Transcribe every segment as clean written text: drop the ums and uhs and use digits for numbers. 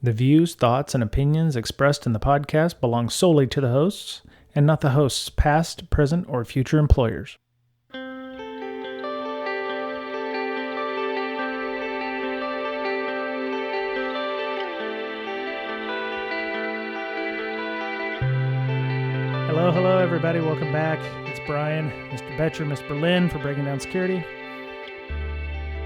The views, thoughts, and opinions expressed in the podcast belong solely to the hosts and not the host's past, present, or future employers. Hello, everybody. Welcome back. It's Brian, Mr. Betcher, Miss Berlin for breaking down security.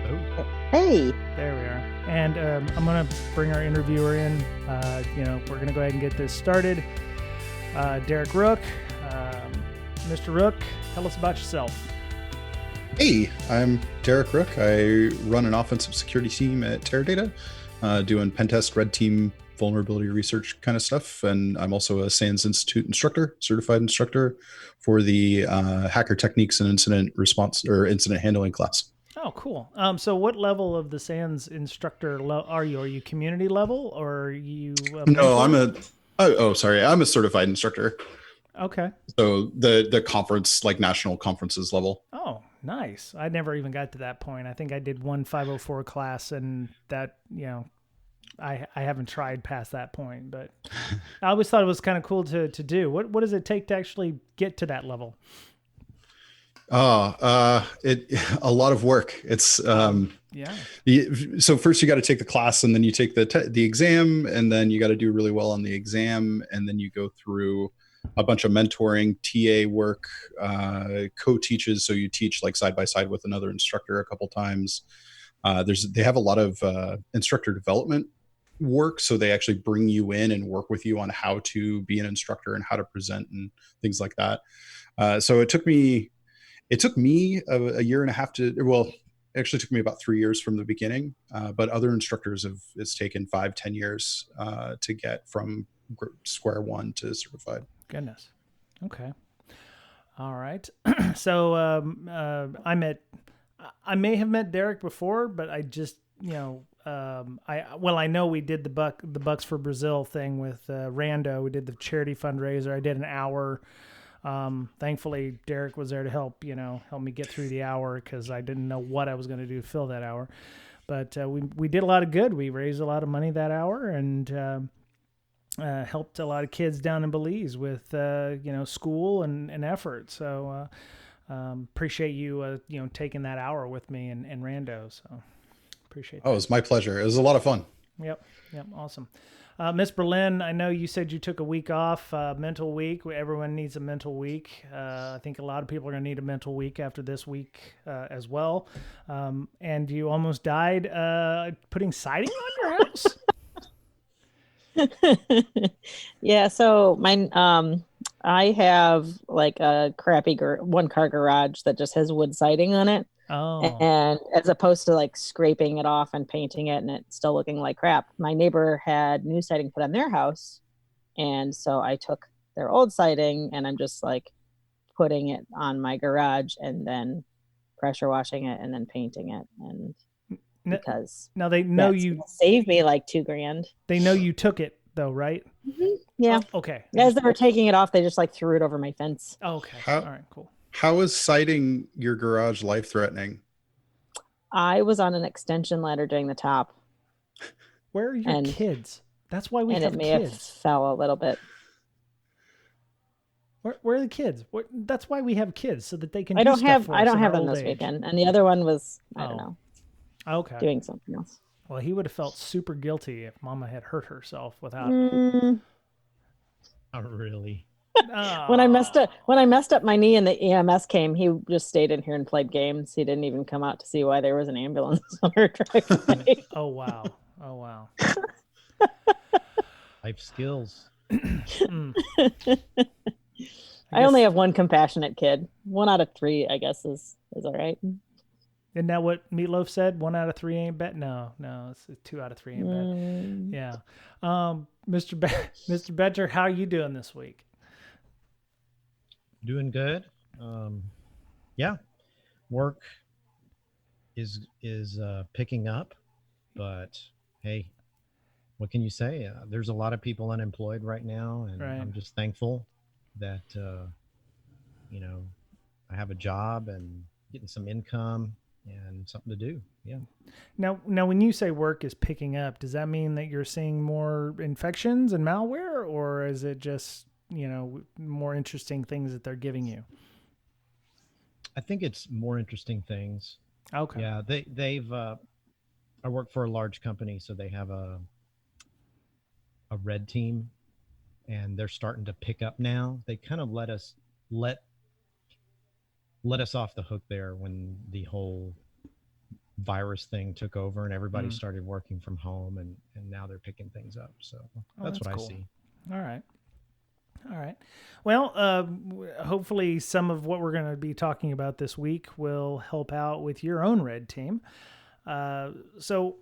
Oh. Hey. There we are. And I'm going to bring our interviewer in. We're going to go ahead and get this started. Derek Rook. Mr. Rook, tell us about yourself. Hey, I'm Derek Rook. I run an offensive security team at Teradata, doing PENTEST, red team, vulnerability research kind of stuff. And I'm also a SANS Institute instructor, certified instructor for the hacker techniques and incident response or incident handling class. Oh, cool. So what level of the SANS instructor are you? Are you community level or are you? No, I'm a certified instructor. Okay. So the conference, like national conferences level. Oh, nice. I never even got to that point. I think I did one 504 class and that, I haven't tried past that point, but I always thought it was kind of cool to do. What does it take to actually get to that level? A lot of work. It's yeah. So first you got to take the class, and then you take the exam, and then you got to do really well on the exam, and then you go through a bunch of mentoring, TA work, co-teaches. So you teach like side by side with another instructor a couple times. They have a lot of instructor development work, so they actually bring you in and work with you on how to be an instructor and how to present and things like that. So it took me a year and a half actually took me about 3 years from the beginning, but other instructors it's taken 5-10 years to get from square one to certified. Goodness. Okay. All right. So I may have met Derek before, but I just, I know we did the Bucks for Brazil thing with Rando. We did the charity fundraiser. I did an hour. Thankfully Derek was there to help me get through the hour because I didn't know what I was going to do to fill that hour. But we did a lot of good. We raised a lot of money that hour and helped a lot of kids down in Belize with school and effort. So appreciate you taking that hour with me and Rando. So appreciate that. Oh, it was my pleasure. It was a lot of fun. Yep. Awesome. Miss Berlin, I know you said you took a week off, mental week. Everyone needs a mental week. I think a lot of people are going to need a mental week after this week as well. And you almost died putting siding on your house? Yeah, so mine, I have like a crappy one-car garage that just has wood siding on it. Oh. And as opposed to like scraping it off and painting it and it's still looking like crap, my neighbor had new siding put on their house. And so I took their old siding and I'm just like putting it on my garage and then pressure washing it and then painting it. And because now they know you saved me like $2,000. They know you took it though, right? Mm-hmm. Yeah. Oh, okay. As they were taking it off, they just like threw it over my fence. Oh, okay. All right, cool. How is siding your garage life-threatening? I was on an extension ladder doing the top. Where are your kids? That's why we have kids. And it may have fell a little bit. Where are the kids? That's why we have kids, so that they can. I don't have them this weekend, and the other one was I don't know. Okay. Doing something else. Well, he would have felt super guilty if Mama had hurt herself without. Not really. When I messed up my knee and the EMS came, he just stayed in here and played games. He didn't even come out to see why there was an ambulance on our driveway. Oh wow. Life skills. I only have one compassionate kid. 1 out of 3, I guess, is all right. Isn't that what Meatloaf said? 1 out of 3 ain't bad. No, it's 2 out of 3 ain't bad. Yeah. Mr. Betcher, how are you doing this week? Doing good. Yeah, work is picking up, but hey, what can you say? There's a lot of people unemployed right now, and right. I'm just thankful that I have a job and getting some income. and something to do. Yeah. Now, when you say work is picking up, does that mean that you're seeing more infections and malware, or is it just, more interesting things that they're giving you? I think it's more interesting things. Okay. Yeah. They've, I work for a large company, so they have a red team, and they're starting to pick up now. They kind of let us off the hook there when the whole virus thing took over and everybody started working from home, and now they're picking things up. So that's what cool. I see. All right. Well, hopefully some of what we're going to be talking about this week will help out with your own red team. So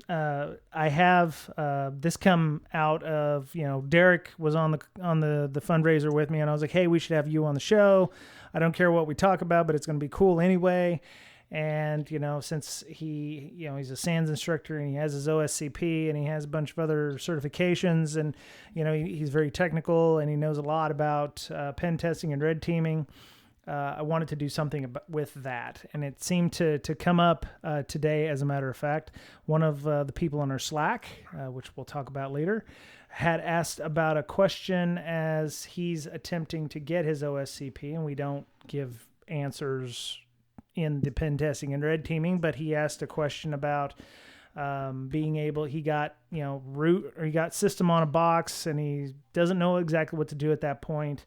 I have this come out of, Derek was on the fundraiser with me, and I was like, hey, we should have you on the show. I don't care what we talk about, but it's going to be cool anyway. And, since he's a SANS instructor and he has his OSCP and he has a bunch of other certifications, and, he's very technical and he knows a lot about pen testing and red teaming. I wanted to do something with that, and it seemed to come up today. As a matter of fact, one of the people on our Slack, which we'll talk about later, had asked about a question as he's attempting to get his OSCP, and we don't give answers in the pen testing and red teaming, but he asked a question about being able, he got, root, or he got system on a box, and he doesn't know exactly what to do at that point.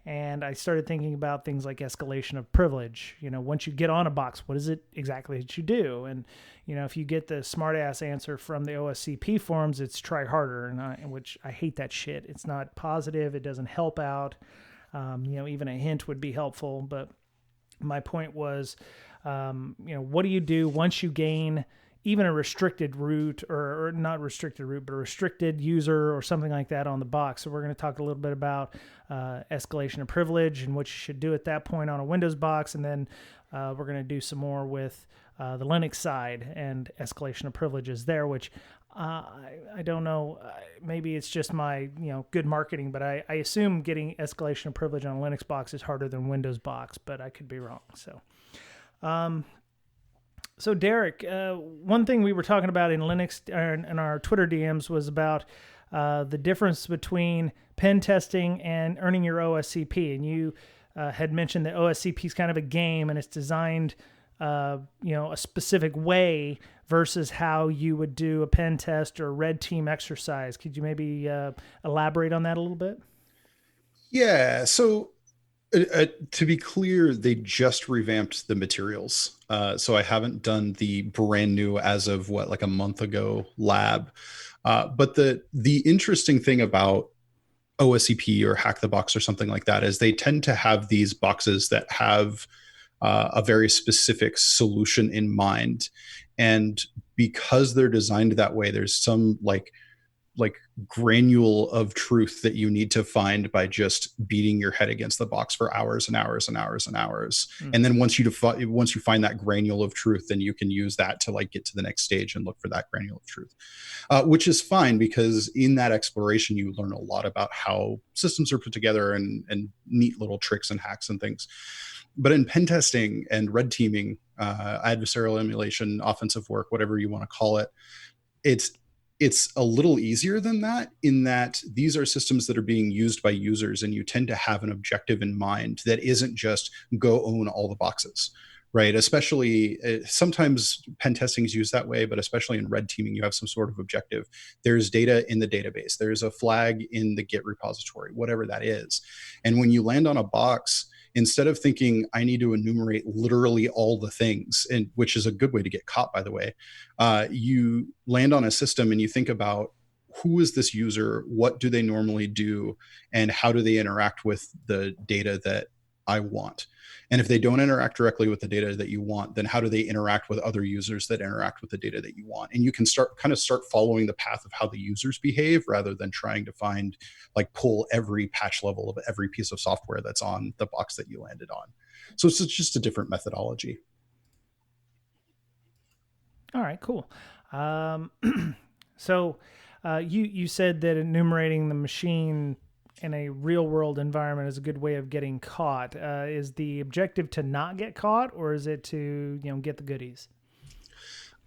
And I started thinking about things like escalation of privilege. Once you get on a box, what is it exactly that you do? And, if you get the smartass answer from the OSCP forums, it's try harder, which I hate that shit. It's not positive. It doesn't help out. Even a hint would be helpful. But my point was, what do you do once you gain even a restricted root, or not restricted root, but a restricted user or something like that on the box? So we're going to talk a little bit about escalation of privilege and what you should do at that point on a Windows box. And then we're going to do some more with the Linux side and escalation of privileges there, which I don't know. Maybe it's just my, good marketing, but I assume getting escalation of privilege on a Linux box is harder than Windows box, but I could be wrong. So Derek, one thing we were talking about in Linux, in our Twitter DMs, was about the difference between pen testing and earning your OSCP. And you had mentioned that OSCP is kind of a game, and it's designed, a specific way versus how you would do a pen test or red team exercise. Could you maybe elaborate on that a little bit? Yeah. So to be clear, they just revamped the materials. So I haven't done the brand new, as of like a month ago, lab. But the interesting thing about OSCP or Hack the Box or something like that is they tend to have these boxes that have a very specific solution in mind. And because they're designed that way, there's some like granule of truth that you need to find by just beating your head against the box for hours and hours and hours and hours. And then once you find that granule of truth, then you can use that to get to the next stage and look for that granule of truth, which is fine, because in that exploration you learn a lot about how systems are put together and neat little tricks and hacks and things. But in pen testing and red teaming, adversarial emulation, offensive work, whatever you want to call it, it's a little easier than that, in that these are systems that are being used by users, and you tend to have an objective in mind that isn't just go own all the boxes, right? Especially sometimes pen testing is used that way, but especially in red teaming, you have some sort of objective. There's data in the database. There's a flag in the Git repository, whatever that is. And when you land on a box, instead of thinking I need to enumerate literally all the things, and which is a good way to get caught, by the way, you land on a system and you think about, who is this user? What do they normally do? And how do they interact with the data that I want? And if they don't interact directly with the data that you want, then how do they interact with other users that interact with the data that you want? And you can start following the path of how the users behave, rather than trying to pull every patch level of every piece of software that's on the box that you landed on. So it's just a different methodology. All right, cool. So you said that enumerating the machine in a real world environment is a good way of getting caught. Is the objective to not get caught, or is it to, get the goodies?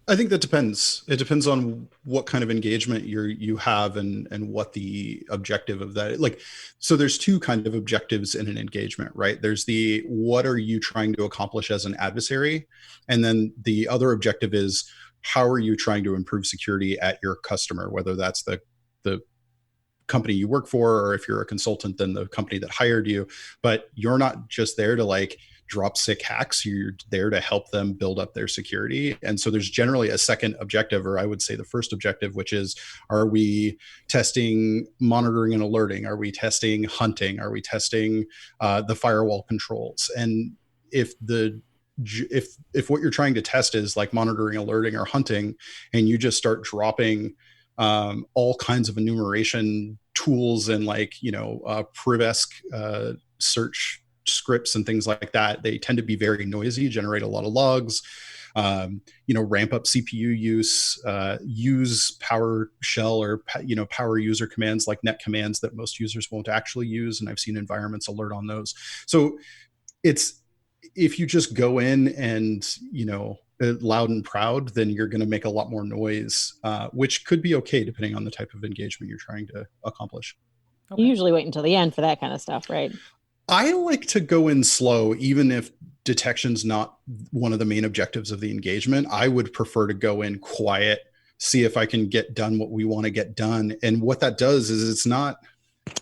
I think that depends. It depends on what kind of engagement you have and what the objective of that. Like, so there's two kind of objectives in an engagement, right? There's the, what are you trying to accomplish as an adversary? And then the other objective is, how are you trying to improve security at your customer, whether that's the company you work for, or if you're a consultant, then the company that hired you. But you're not just there to like drop sick hacks, you're there to help them build up their security. And so there's generally a second objective, or I would say the first objective, which is, are we testing monitoring and alerting? Are we testing hunting? Are we testing the firewall controls? And if what you're trying to test is like monitoring, alerting, or hunting, and you just start dropping all kinds of enumeration tools and like, Priv-esque search scripts and things like that, they tend to be very noisy, generate a lot of logs, ramp up CPU use, use PowerShell or, power user commands like net commands that most users won't actually use. And I've seen environments alert on those. So if you just go in and, loud and proud, then you're going to make a lot more noise, which could be okay depending on the type of engagement you're trying to accomplish. Okay. You usually wait until the end for that kind of stuff, right? I like to go in slow, even if detection's not one of the main objectives of the engagement. I would prefer to go in quiet, see if I can get done what we want to get done. And what that does is it's not,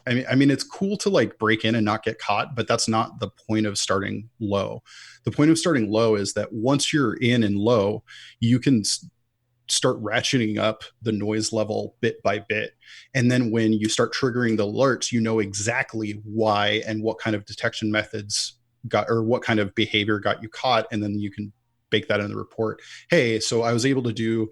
I mean, it's cool to like break in and not get caught, but that's not the point of starting low. The point of starting low is that once you're in and low, you can start ratcheting up the noise level bit by bit. And then when you start triggering the alerts, you know exactly why and what kind of detection methods or what kind of behavior got you caught. And then you can bake that in the report. Hey, so I was able to do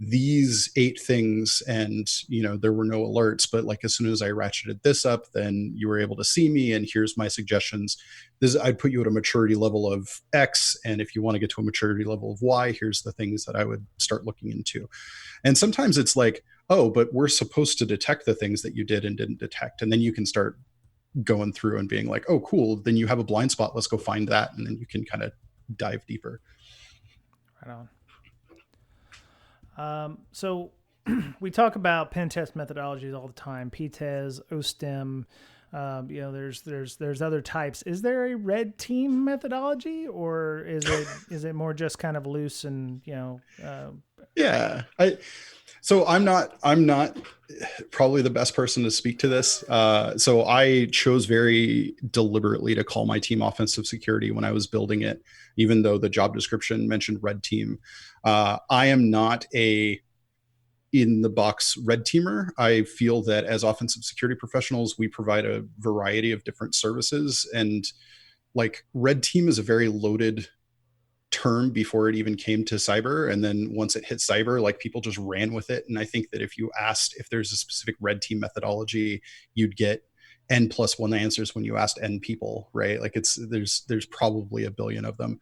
these 8 things and, there were no alerts, but like as soon as I ratcheted this up, then you were able to see me. And here's my suggestions. I'd put you at a maturity level of X. And if you want to get to a maturity level of Y, here's the things that I would start looking into. And sometimes it's like, oh, but we're supposed to detect the things that you did and didn't detect. And then you can start going through and being like, oh, cool. Then you have a blind spot. Let's go find that. And then you can kind of dive deeper. Right on. So we talk about pen test methodologies all the time, PTES, OSTEM, there's other types. Is there a red team methodology, or is it more just kind of loose and, yeah, so I'm not probably the best person to speak to this. So I chose very deliberately to call my team offensive security when I was building it, even though the job description mentioned red team. I am not a in the box red teamer. I feel that as offensive security professionals, we provide a variety of different services, and like red team is a very loaded term before it even came to cyber. And then once it hit cyber, like people just ran with it. And I think that if you asked if there's a specific red team methodology, you'd get N+1 answers when you asked N people, right? Like there's probably a billion of them.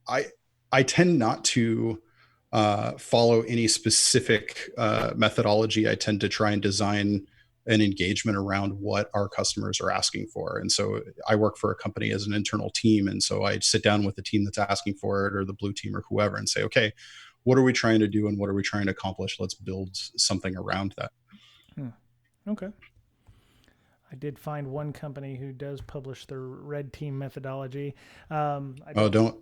I tend not to follow any specific methodology. I tend to try and design an engagement around what our customers are asking for. And so I work for a company as an internal team. And so I sit down with the team that's asking for it, or the blue team or whoever, and say, okay, what are we trying to do and what are we trying to accomplish? Let's build something around that. Okay. I did find one company who does publish their red team methodology. Don't.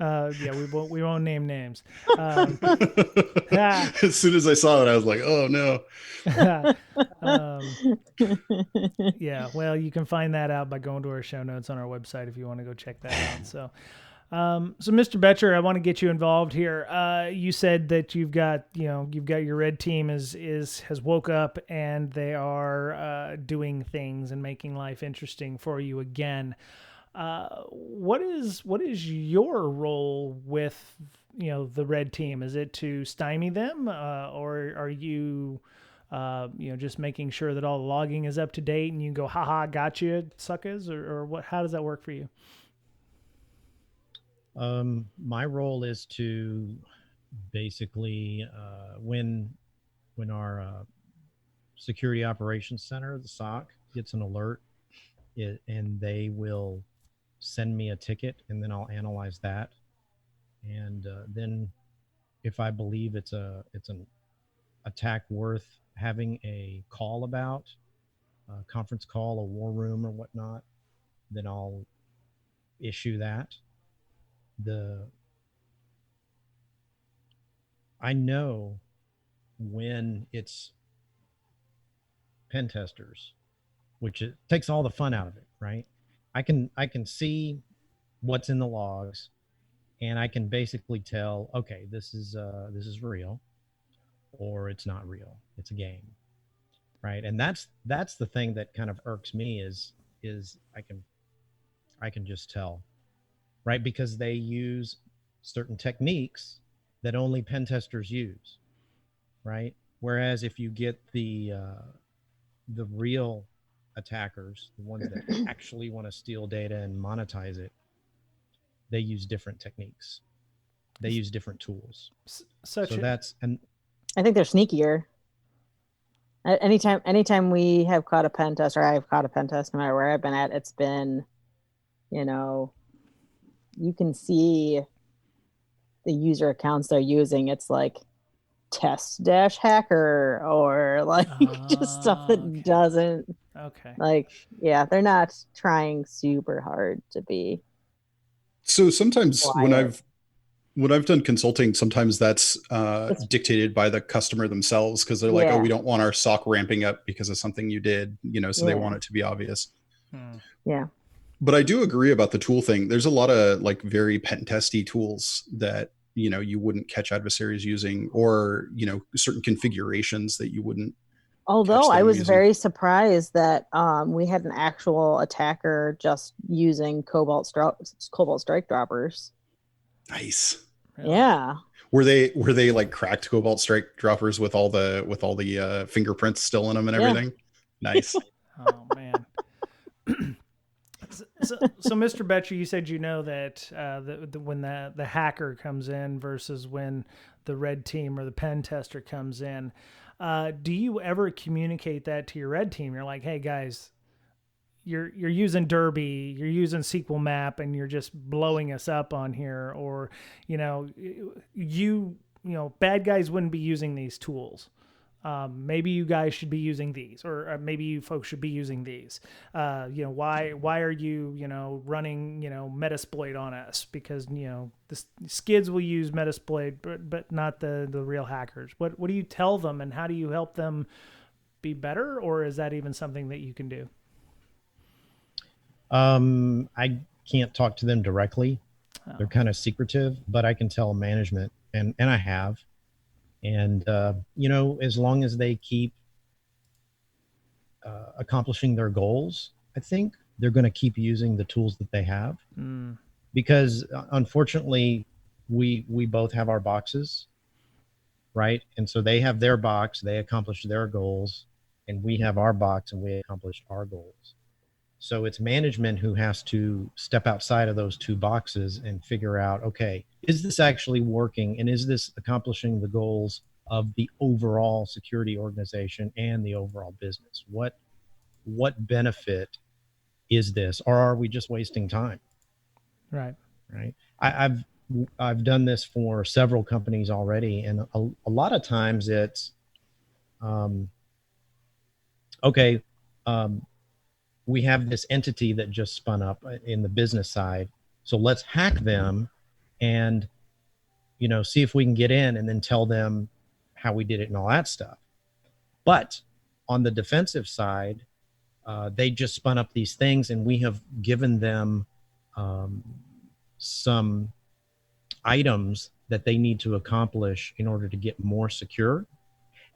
Yeah, we won't name names. As soon as I saw it, I was like, oh no. Yeah, well, you can find that out by going to our show notes on our website if you want to go check that out. So Mr. Betcher, I want to get you involved here. You said that you've got your red team has woke up and they are doing things and making life interesting for you again. What is your role with the red team? Is it to stymie them, or are you just making sure that all the logging is up to date and you go, haha, gotcha, suckers, or what? How does that work for you? My role is to basically when our security operations center, the SOC, gets an alert, and they will send me a ticket, and then I'll analyze that. And then if I believe it's an attack worth having a call about, a conference call, a war room or whatnot, then I'll issue that. I know when it's pen testers, which it takes all the fun out of it, right? I can see what's in the logs, and I can basically tell, okay, this is real, or it's not real. It's a game, right? And that's the thing that kind of irks me is I can just tell, right? Because they use certain techniques that only pen testers use, right? Whereas if you get the real attackers, the ones that actually want to steal data and monetize it, they use different techniques. They use different tools. So that's, and I think they're sneakier. Anytime we have caught a pen test, or I've caught a pen test, no matter where I've been at, it's been, you know, you can see the user accounts they're using. It's like test-hacker or like just stuff that doesn't. Okay. Like, yeah, they're not trying super hard to be. So sometimes quiet. when I've done consulting, sometimes that's dictated by the customer themselves, because they're like, oh, we don't want our SOC ramping up because of something you did, so they want it to be obvious. Yeah. But I do agree about the tool thing. There's a lot of like very pen testy tools that, you wouldn't catch adversaries using, or, certain configurations that you wouldn't. Although I was very surprised that we had an actual attacker just using Cobalt Strike droppers. Nice. Really? Yeah. Were they like cracked Cobalt Strike droppers with all the fingerprints still in them and everything? Nice. Oh man. So Mr. Betcher, you said that when the hacker comes in versus when the red team or the pen tester comes in, do you ever communicate that to your red team? You're like, hey guys, you're using Derby, you're using SQL Map, and you're just blowing us up on here, or bad guys wouldn't be using these tools. Maybe you guys should be using these, or maybe you folks should be using these. Why are you, running, Metasploit on us? Because, the skids will use Metasploit, but not the real hackers. What do you tell them, and how do you help them be better? Or is that even something that you can do? I can't talk to them directly. Oh. They're kind of secretive, but I can tell management, and I have. And, as long as they keep accomplishing their goals, I think they're going to keep using the tools that they have. Because unfortunately, we both have our boxes, right? And so they have their box, they accomplish their goals, and we have our box and we accomplish our goals. So it's management who has to step outside of those two boxes and figure out, okay, is this actually working? And is this accomplishing the goals of the overall security organization and the overall business? What benefit is this? Or are we just wasting time? Right. Right. I've done this for several companies already. And a lot of times it's, we have this entity that just spun up in the business side. So let's hack them and, see if we can get in, and then tell them how we did it and all that stuff. But on the defensive side, they just spun up these things, and we have given them some items that they need to accomplish in order to get more secure.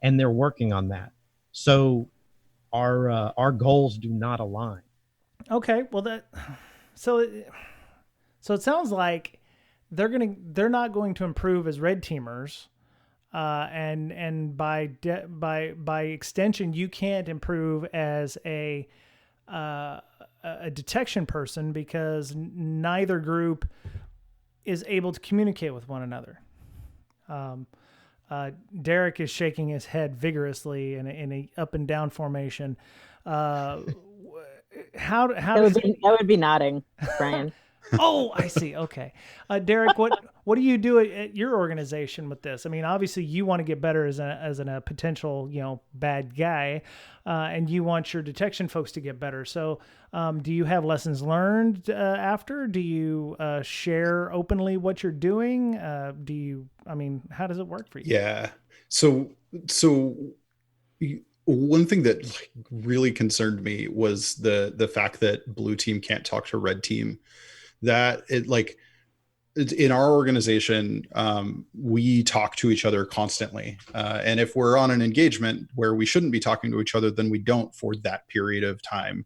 And they're working on that. So our goals do not align. Okay, well so it sounds like they're not going to improve as red teamers, and by extension, you can't improve as a detection person, because neither group is able to communicate with one another. Derek is shaking his head vigorously in a up and down formation. How That would be nodding, Brian. Oh, I see. Okay. Derek, what do you do at your organization with this? I mean, obviously you want to get better as a potential, bad guy, and you want your detection folks to get better. So, do you have lessons learned after? Do you share openly what you're doing? How does it work for you? Yeah. So one thing that really concerned me was the fact that blue team can't talk to red team. That in our organization, we talk to each other constantly. And if we're on an engagement where we shouldn't be talking to each other, then we don't for that period of time.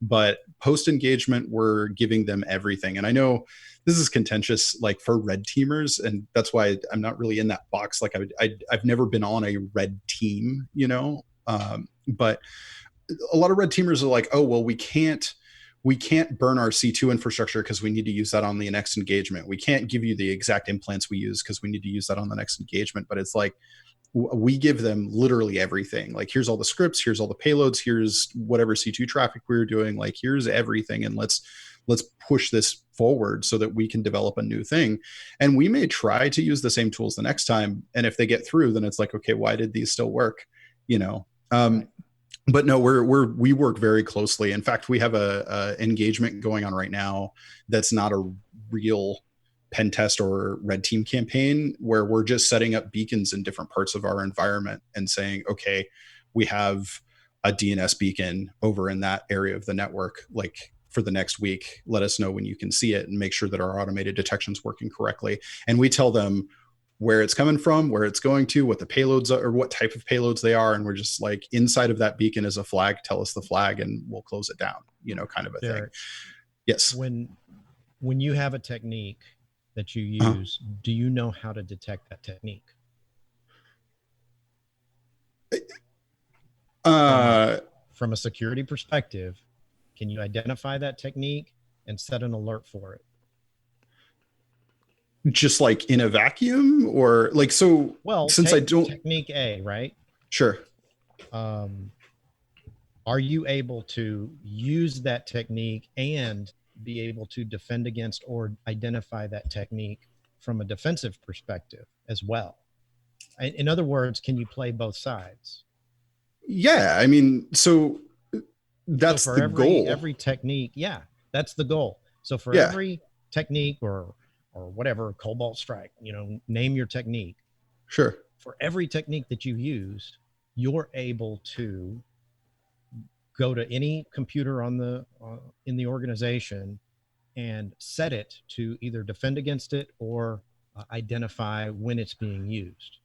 But post engagement, we're giving them everything. And I know this is contentious, for red teamers, and that's why I'm not really in that box. I've never been on a red team, but a lot of red teamers are like, oh, well, we can't burn our C2 infrastructure because we need to use that on the next engagement. We can't give you the exact implants we use because we need to use that on the next engagement. But it's like, we give them literally everything. Here's all the scripts, here's all the payloads, here's whatever C2 traffic we were doing. Here's everything. And let's push this forward so that we can develop a new thing. And we may try to use the same tools the next time. And if they get through, then it's like, okay, why did these still work? Right. But no, we work very closely. In fact, we have a engagement going on right now that's not a real PENTEST or red team campaign, where we're just setting up beacons in different parts of our environment and saying, okay, we have a DNS beacon over in that area of the network, for the next week. Let us know when you can see it and make sure that our automated detection's working correctly. And we tell them where it's coming from, where it's going to, what the payloads are, or what type of payloads they are. And we're just inside of that beacon is a flag, tell us the flag and we'll close it down, kind of a Derek, thing. Yes. When you have a technique that you use, do you know how to detect that technique? From a security perspective, can you identify that technique and set an alert for it? Just in a vacuum, or so? Well, since I don't technique A, right? Sure. Are you able to use that technique and be able to defend against or identify that technique from a defensive perspective as well? In other words, can you play both sides? Yeah, so that's the goal. Every technique, yeah, that's the goal. So for every technique or whatever, Cobalt Strike, name your technique. Sure. For every technique that you use, you're able to go to any computer in the organization and set it to either defend against it or identify when it's being used.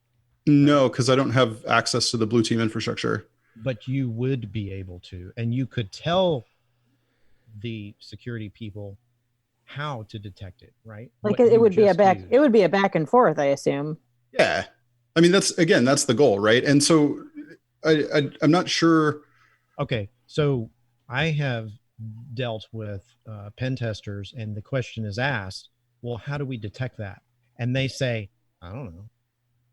No, because I don't have access to the blue team infrastructure. But you would be able to, and you could tell the security people how to detect it, right? It would be a back and forth, I assume. Yeah. That's the goal, right? And so I'm not sure. Okay. So I have dealt with pen testers, and the question is asked, well, how do we detect that? And they say, I don't know.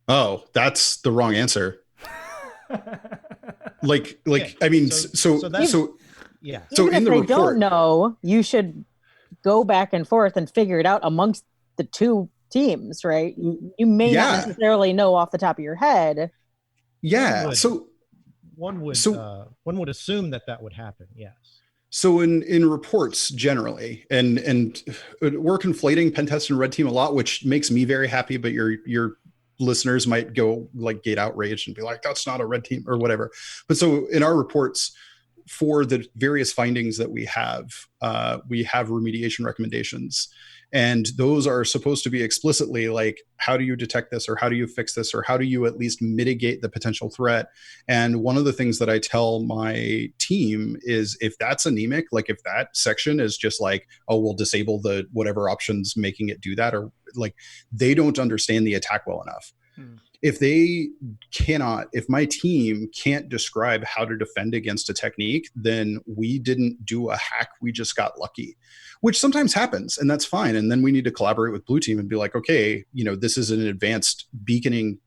Oh, that's the wrong answer. So yeah. So even in the if they report, don't know, you should go back and forth and figure it out amongst the two teams, right? You may not necessarily know off the top of your head. Yeah. One would assume that would happen. Yes. So in reports generally, and we're conflating PENTEST and red team a lot, which makes me very happy, but your listeners might go get outraged and be like, that's not a red team or whatever. But so in our reports for the various findings that we have remediation recommendations. And those are supposed to be explicitly how do you detect this, or how do you fix this, or how do you at least mitigate the potential threat? And one of the things that I tell my team is, if that's anemic, if that section is just oh, we'll disable the whatever options making it do that, or they don't understand the attack well enough. If my team can't describe how to defend against a technique, then we didn't do a hack. We just got lucky, which sometimes happens, and that's fine. And then we need to collaborate with blue team and be like, okay, this is an advanced beaconing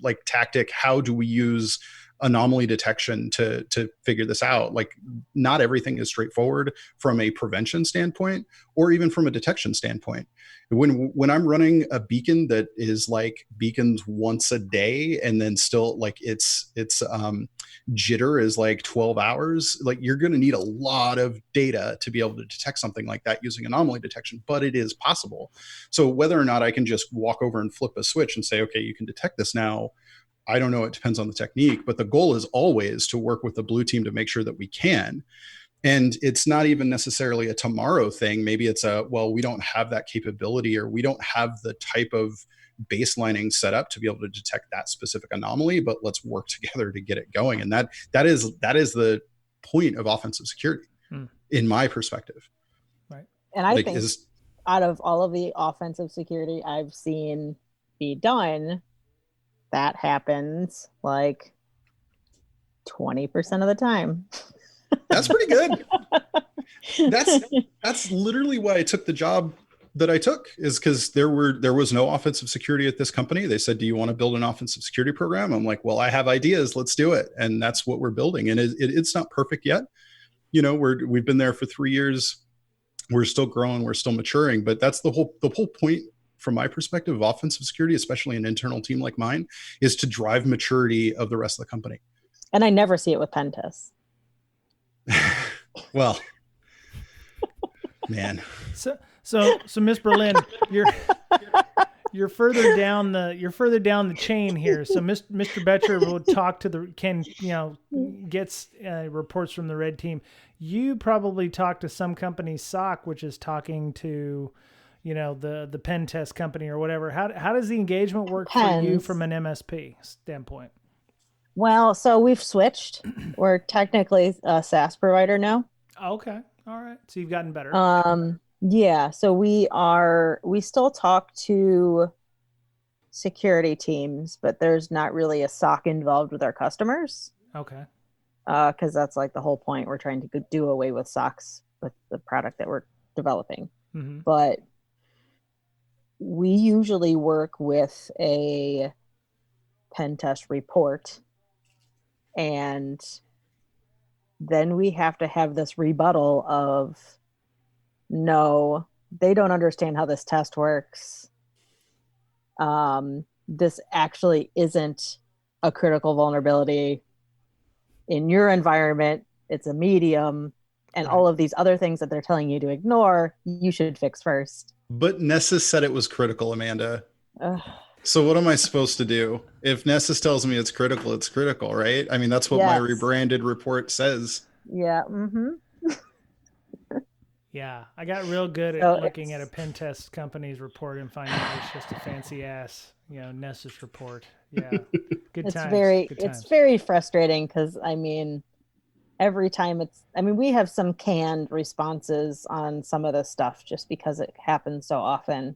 like tactic. How do we use anomaly detection to figure this out? Like, not everything is straightforward from a prevention standpoint or even from a detection standpoint. When I'm running a beacon that is like beacons once a day, and then still like it's jitter is like 12 hours, like you're going to need a lot of data to be able to detect something like that using anomaly detection, but it is possible. So whether or not I can just walk over and flip a switch and say, okay, you can detect this now, I don't know. It depends on the technique, but the goal is always to work with the blue team to make sure that we can. And it's not even necessarily a tomorrow thing. Maybe it's well, we don't have that capability, or we don't have the type of baselining set up to be able to detect that specific anomaly, but let's work together to get it going. And that is the point of offensive security, in my perspective. Right. And I think out of all of the offensive security I've seen be done, that happens like 20% of the time. That's pretty good. That's literally why I took the job that I took, is because there was no offensive security at this company. They said, do you want to build an offensive security program? I'm like, well, I have ideas. Let's do it. And that's what we're building. And it's not perfect yet. You know, we've been there for 3 years. We're still growing. We're still maturing. But that's the whole point from my perspective of offensive security, especially an internal team like mine, is to drive maturity of the rest of the company. And I never see it with PENTEST. Well, man. So Miss Berlin, you're further down the chain here. So Mr. Betcher will talk to gets reports from the red team. You probably talk to some company's SOC, which is talking to, the pen test company or whatever. How does the engagement work for you from an MSP standpoint? Well, so we've switched. We're technically a SaaS provider now. Okay. All right. So you've gotten better. Yeah. So we still talk to security teams, but there's not really a SOC involved with our customers. Okay. Because that's like the whole point. We're trying to do away with SOCs with the product that we're developing. Mm-hmm. But we usually work with a pen test report, and then we have to have this rebuttal of, no, they don't understand how this test works. This actually isn't a critical vulnerability in your environment. It's a medium, and all of these other things that they're telling you to ignore, you should fix first. But Nessus said it was critical, Amanda. So what am I supposed to do? If Nessus tells me it's critical, right? I mean, that's what my rebranded report says. Yeah. Mm-hmm. Yeah, I got real good at looking at a pen test company's report and finding out it's just a fancy ass, Nessus report. Yeah, good times. It's very frustrating because every time we have some canned responses on some of this stuff just because it happens so often.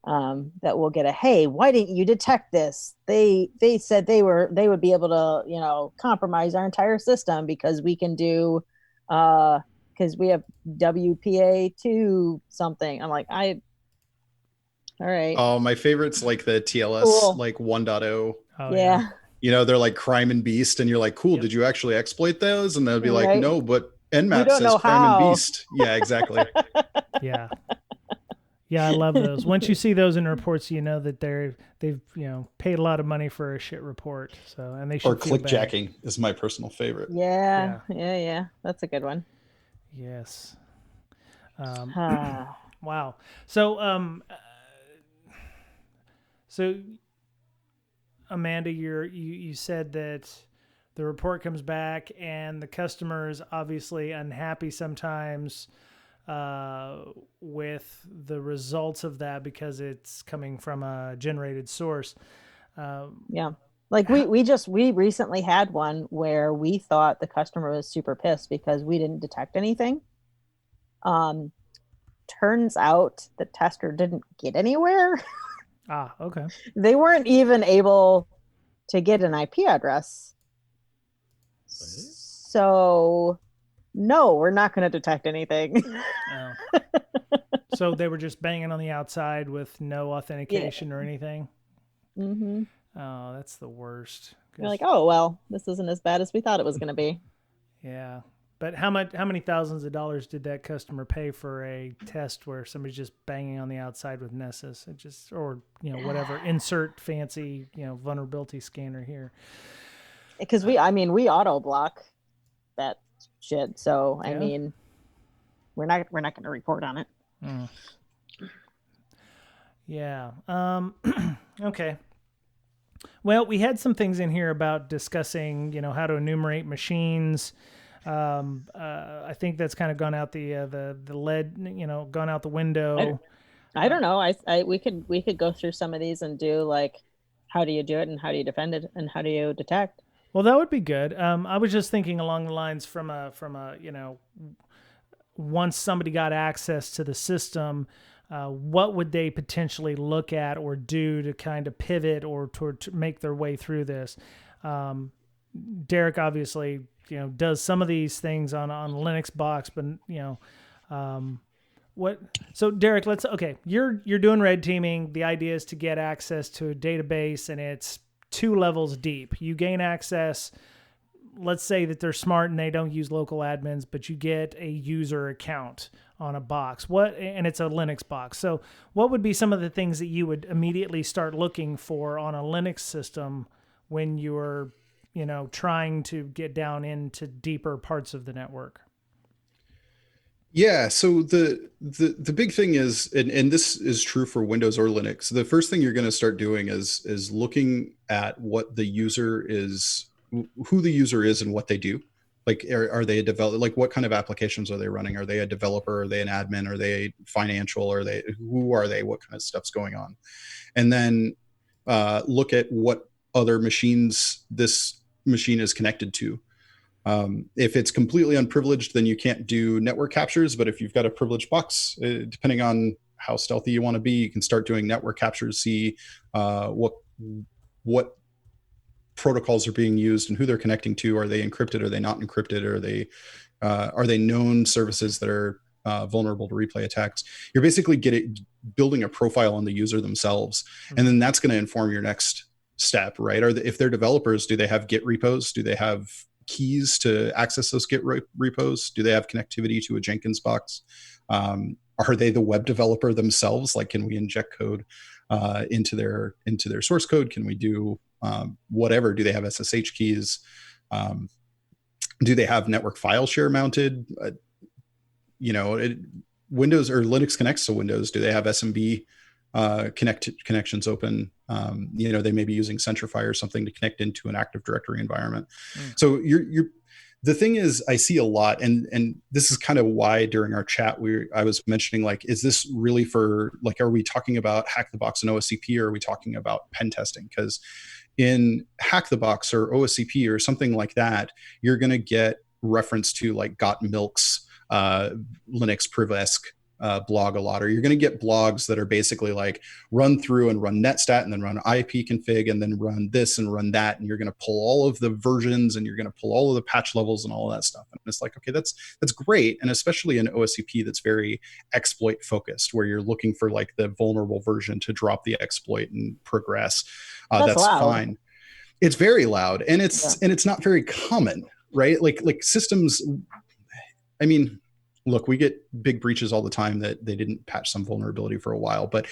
That we'll get hey, why didn't you detect this? They said they would be able to, compromise our entire system because we can do, because we have WPA2 something. I'm like, all right. Oh, my favorite's like the TLS, like 1.0. Oh, yeah. They're like crime and beast, and you're like, cool, did you actually exploit those? And they'll be like, right. No, but Nmap says crime and beast. Yeah, exactly. Yeah. Yeah, I love those. Once you see those in reports, you know that they've paid a lot of money for a shit report. So, and they should. Or clickjacking is my personal favorite. Yeah. That's a good one. Yes. Wow. So, Amanda, you said that the report comes back and the customer is obviously unhappy sometimes with the results of that because it's coming from a generated source. Yeah. Like we recently had one where we thought the customer was super pissed because we didn't detect anything. Turns out the tester didn't get anywhere. Okay. They weren't even able to get an IP address. So no, we're not going to detect anything. Oh. So they were just banging on the outside with no authentication or anything? Mm-hmm. Oh, that's the worst. You're like, oh, well, this isn't as bad as we thought it was going to be. Yeah. But how many thousands of dollars did that customer pay for a test where somebody's just banging on the outside with Nessus? It just, or, whatever, insert fancy, vulnerability scanner here. Because we auto block that shit. So, Yeah. I mean, we're not going to report on it. Mm. Yeah. Okay. Well, we had some things in here about discussing, how to enumerate machines. I think that's kind of gone out the lead, gone out the window. I don't know. We could go through some of these and do like, how do you do it and how do you defend it and how do you detect? Well, that would be good. I was just thinking along the lines from a once somebody got access to the system, what would they potentially look at or do to kind of pivot or to make their way through this? Derek obviously, does some of these things on Linux box, but what? So Derek, you're doing red teaming. The idea is to get access to a database, and it's 2 levels deep. You gain access. Let's say that they're smart and they don't use local admins, but you get a user account on a box. And it's a Linux box. So what would be some of the things that you would immediately start looking for on a Linux system when you're, trying to get down into deeper parts of the network? Yeah, so the big thing is, and this is true for Windows or Linux, the first thing you're going to start doing is looking at what the user is, who the user is and what they do. Like, are they a developer? Like, what kind of applications are they running? Are they a developer? Are they an admin? Are they financial? Who are they? What kind of stuff's going on? And then look at what other machines this machine is connected to. If it's completely unprivileged, then you can't do network captures. But if you've got a privileged box, depending on how stealthy you want to be, you can start doing network captures, see what protocols are being used and who they're connecting to. Are they encrypted? Are they not encrypted? Are they known services that are vulnerable to replay attacks? You're basically building a profile on the user themselves, and then that's going to inform your next step, right? If they're developers, do they have Git repos? Do they have keys to access those Git repos? Do they have connectivity to a Jenkins box? Are they the web developer themselves? Like, can we inject code into their source code? Can we do whatever? Do they have SSH keys? Do they have network file share mounted? Windows or Linux connects to Windows. Do they have SMB connections open? They may be using Centrify or something to connect into an Active Directory environment. So the thing is, I see a lot, and this is kind of why during our chat I was mentioning, like, is this really for, like, are we talking about Hack the Box and OSCP, or are we talking about pen testing? Because in Hack the Box or OSCP or something like that, you're going to get reference to like Got Milk's Linux Priv-esque blog a lot, or you're going to get blogs that are basically like run through and run netstat and then run ipconfig and then run this and run that, and you're going to pull all of the versions and you're going to pull all of the patch levels and all of that stuff. And it's like, okay, that's great, and especially in OSCP that's very exploit focused, where you're looking for like the vulnerable version to drop the exploit and progress. That's fine. It's very loud, and it's not very common, right? Like systems, I mean, look, we get big breaches all the time that they didn't patch some vulnerability for a while, but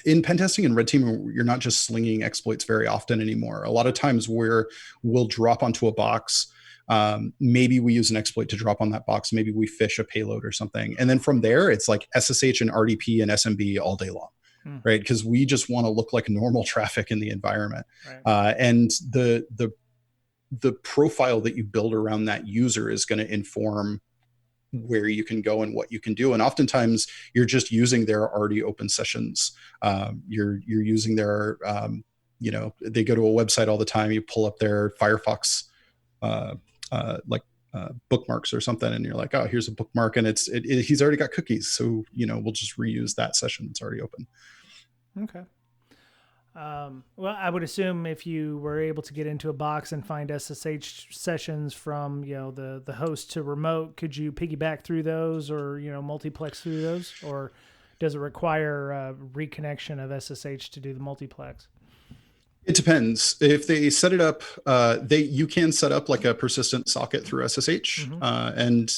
in pen testing and red teaming, you're not just slinging exploits very often anymore. A lot of times we'll drop onto a box. Maybe we use an exploit to drop on that box. Maybe we phish a payload or something. And then from there, it's like SSH and RDP and SMB all day long, right? Because we just want to look like normal traffic in the environment. Right. And the profile that you build around that user is going to inform where you can go and what you can do. And oftentimes you're just using their already open sessions. You're using their, they go to a website all the time. You pull up their Firefox, bookmarks or something, and you're like, oh, here's a bookmark, and he's already got cookies. So, we'll just reuse that session that's already open. Okay. Well, I would assume if you were able to get into a box and find SSH sessions from, the host to remote, could you piggyback through those or, multiplex through those? Or does it require reconnection of SSH to do the multiplex? It depends. If they set it up, you can set up like a persistent socket through SSH, and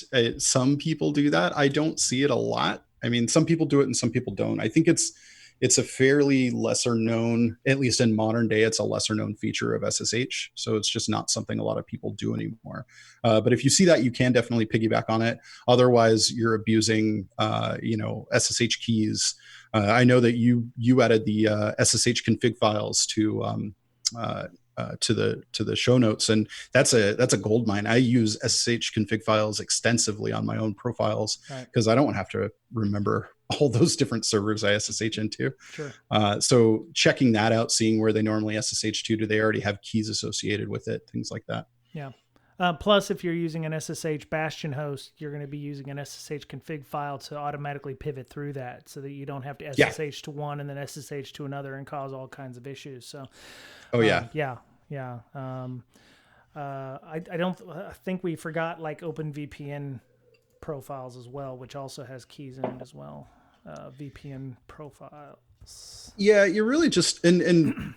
some people do that. I don't see it a lot. I mean, some people do it and some people don't. I think it's a fairly lesser known, at least in modern day, it's a lesser known feature of SSH. So it's just not something a lot of people do anymore. But if you see that, you can definitely piggyback on it. Otherwise, you're abusing, SSH keys. I know that you added the SSH config files to the show notes, and that's a gold mine. I use SSH config files extensively on my own profiles because I don't want to have to remember all those different servers I SSH into. Sure. So checking that out, seeing where they normally SSH to, do they already have keys associated with it, things like that. Yeah. Plus, if you're using an SSH bastion host, you're going to be using an SSH config file to automatically pivot through that so that you don't have to SSH to one and then SSH to another and cause all kinds of issues. So, I think we forgot like OpenVPN profiles as well, which also has keys in it as well. VPN profiles. Yeah, you're really just and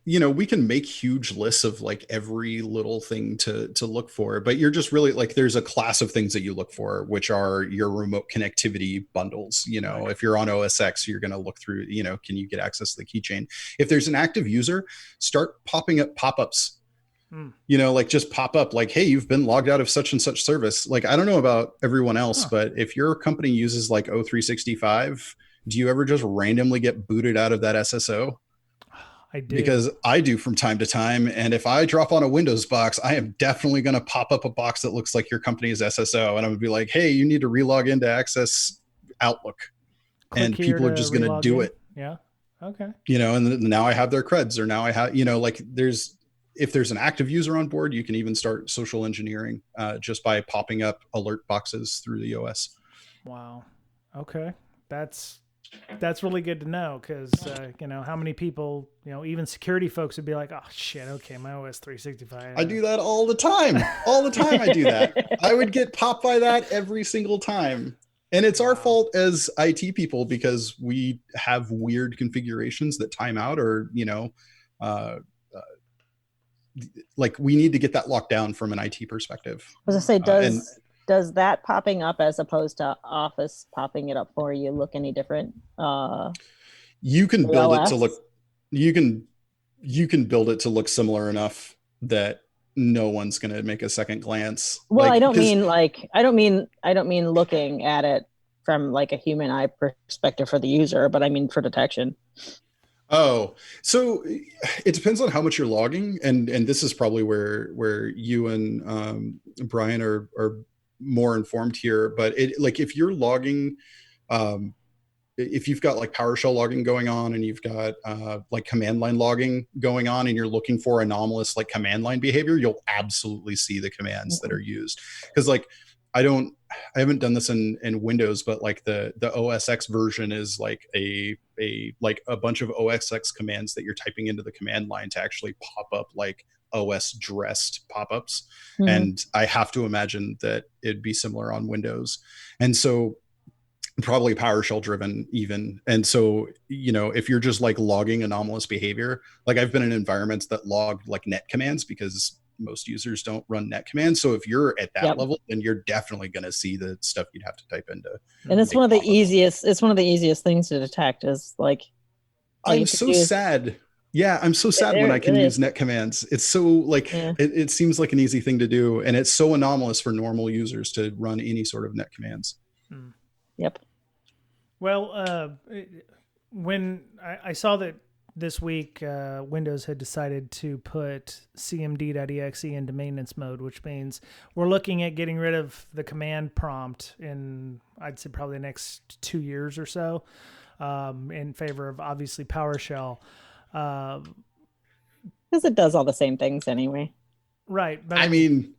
we can make huge lists of like every little thing to look for, but you're just really like there's a class of things that you look for, which are your remote connectivity bundles. If you're on OSX, you're going to look through, can you get access to the keychain? If there's an active user, start popping up pop-ups. Like just pop up like, hey, you've been logged out of such and such service. Like, I don't know about everyone else, but if your company uses like O365, do you ever just randomly get booted out of that SSO? I do. Because I do from time to time. And if I drop on a Windows box, I am definitely going to pop up a box that looks like your company's SSO. And I'm going to be like, hey, you need to relog in to access Outlook. And people are just going to do it. Yeah. Okay. And now I have their creds, or now I have, if there's an active user on board, you can even start social engineering just by popping up alert boxes through the OS. Wow. Okay. That's really good to know because, how many people, even security folks would be like, oh, shit, okay, my OS 365. I do that all the time. All the time I do that. I would get popped by that every single time. And it's our fault as IT people because we have weird configurations that time out or, like we need to get that locked down from an IT perspective. I was going to say, does that popping up as opposed to Office popping it up for you look any different? You can build it to look. You can build it to look similar enough that no one's going to make a second glance. Well, I don't mean looking at it from like a human eye perspective for the user, but I mean for detection. Oh, so it depends on how much you're logging, and this is probably where you and Brian are more informed here. But if you're logging, if you've got like PowerShell logging going on, and you've got like command line logging going on, and you're looking for anomalous like command line behavior, you'll absolutely see the commands that are used. Because like I haven't done this in Windows, but like the OSX version is like a bunch of OSX commands that you're typing into the command line to actually pop up like OS dressed pop-ups. And I have to imagine that it'd be similar on Windows. And so probably PowerShell driven even. And so, if you're just like logging anomalous behavior, like I've been in environments that log like net commands because most users don't run net commands. So if you're at that level, then you're definitely going to see the stuff you'd have to type into. And it's one of the easiest things to detect is like, I'm so sad. Yeah. I'm so sad when I can use net commands. It's so like, it seems like an easy thing to do. And it's so anomalous for normal users to run any sort of net commands. Yep. Well, when I saw that this week, Windows had decided to put cmd.exe into maintenance mode, which means we're looking at getting rid of the command prompt in, I'd say, probably the next 2 years or so, in favor of obviously PowerShell. Because it does all the same things anyway. Right. But I mean,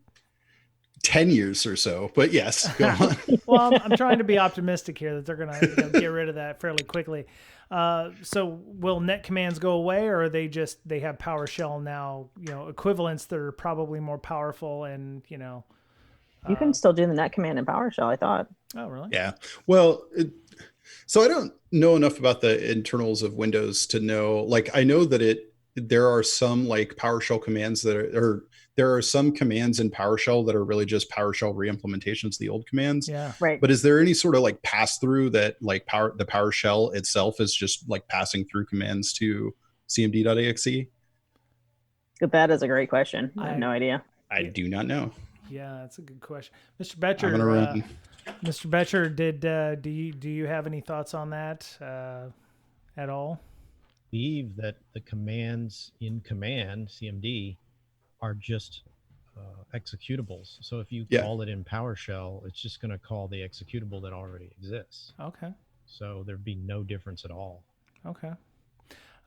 10 years or so, but yes, go on. Well, I'm trying to be optimistic here that they're going to get rid of that fairly quickly. So will net commands go away, or are they have PowerShell now, equivalents that are probably more powerful and, you can still do the net command in PowerShell, I thought. Oh, really? Yeah. Well, so I don't know enough about the internals of Windows to know, like, I know that there are some like PowerShell commands that are, or there are some commands in PowerShell that are really just PowerShell reimplementations of the old commands. Yeah. Right. But is there any sort of like pass through that like the PowerShell itself is just like passing through commands to cmd.exe? That is a great question. I have no idea. I do not know. Yeah, that's a good question. Mr. Betcher, I'm gonna run. Mr. Betcher, do you have any thoughts on that at all? Believe that the commands in command CMD are just executables. So if you call it in PowerShell, it's just going to call the executable that already exists. Okay. So there'd be no difference at all. Okay.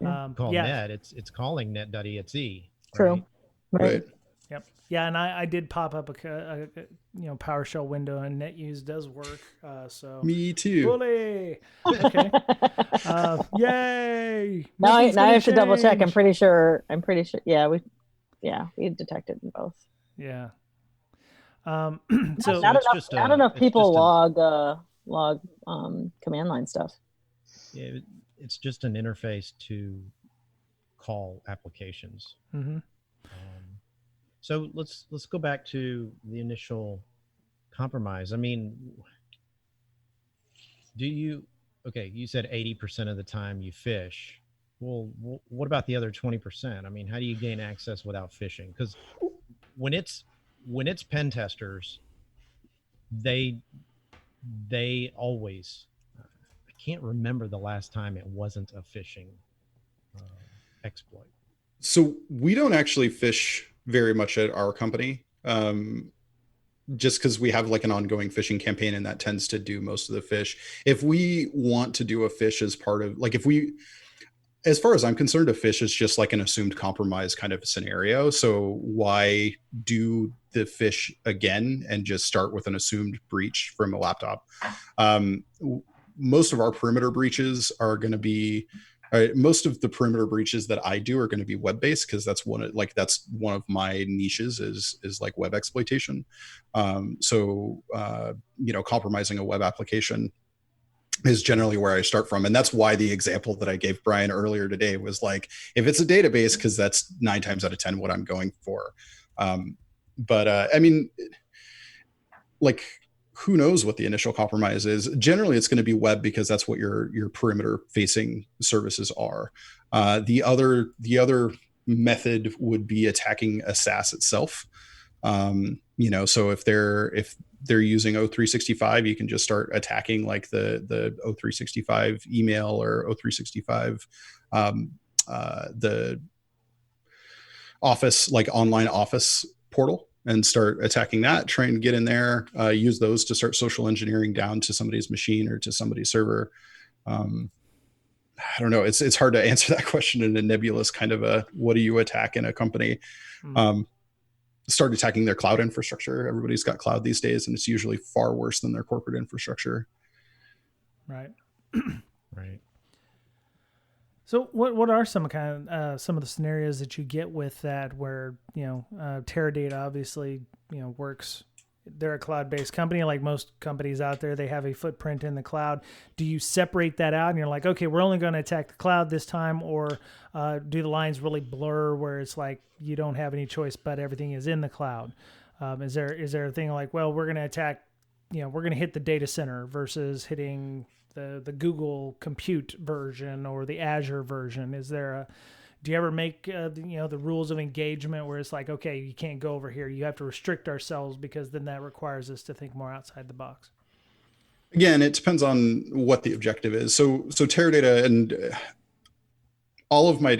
Call net, it's calling net.exe. True. Right. Yep. Yeah, and I did pop up a PowerShell window, and NetUse does work. So me too. Bully. Okay. Yay! Now I have to double check. change. I'm pretty sure. Yeah, we detected in both. Yeah. So So not it's enough. just Not enough it's people just log command line stuff. it's just an interface to call applications. Mm-hmm. So let's go back to the initial compromise. I mean, you said 80% of the time you fish. Well, what about the other 20%? I mean, how do you gain access without phishing? Because when it's pen testers, they always, I can't remember the last time it wasn't a phishing exploit. So we don't actually fish very much at our company, just because we have like an ongoing phishing campaign, and that tends to do most of the fish. If we want to do a fish as part of, like, as far as I'm concerned, a fish is just like an assumed compromise kind of scenario. So why do the fish again and just start with an assumed breach from a laptop? Most of our perimeter breaches are going to be, most of the perimeter breaches that I do are going to be web-based, because that's one of my niches is like web exploitation. Compromising a web application is generally where I start from. And that's why the example that I gave Brian earlier today was like, if it's a database, because that's 9 times out of 10 what I'm going for. I mean, like, who knows what the initial compromise is? Generally, it's going to be web, because that's what your perimeter facing services are. The other method would be attacking a SaaS itself. So if they're using O365, you can just start attacking like the O365 email or O365 the Office, like online Office portal, and start attacking that, trying to get in there, use those to start social engineering down to somebody's machine or to somebody's server. I don't know. It's hard to answer that question in a nebulous kind of a, what do you attack in a company? Start attacking their cloud infrastructure. Everybody's got cloud these days, and it's usually far worse than their corporate infrastructure. Right. Right. So what are some of the scenarios that you get with that, where Teradata obviously works? They're a cloud-based company, like most companies out there. They have a footprint in the cloud. Do you separate that out, and you're like, okay, we're only going to attack the cloud this time, or do the lines really blur where it's like you don't have any choice, but everything is in the cloud? Is there a thing like, well, we're going to attack, we're going to hit the data center versus hitting the Google Compute version or the Azure version? Do you ever make the rules of engagement where it's like, okay, you can't go over here, you have to restrict ourselves, because then that requires us to think more outside the box? Again, it depends on what the objective is. So Teradata, and all of my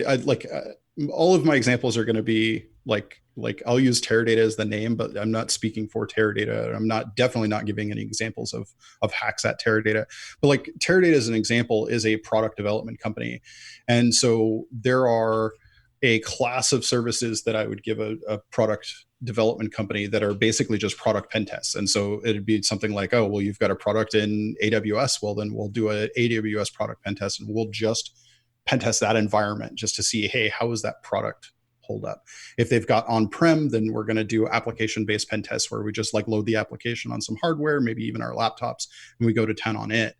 examples are going to be like I'll use Teradata as the name, but I'm not speaking for Teradata. I'm definitely not giving any examples of hacks at Teradata. But like, Teradata as an example is a product development company, and so there are a class of services that I would give a product development company that are basically just product pen tests. And so it'd be something like, oh, well, you've got a product in AWS. Well, then we'll do a AWS product pen test, and we'll just pen test that environment just to see, hey, how is that product hold up? If they've got on-prem, then we're going to do application-based pen tests, where we just like load the application on some hardware, maybe even our laptops, and we go to 10 on it.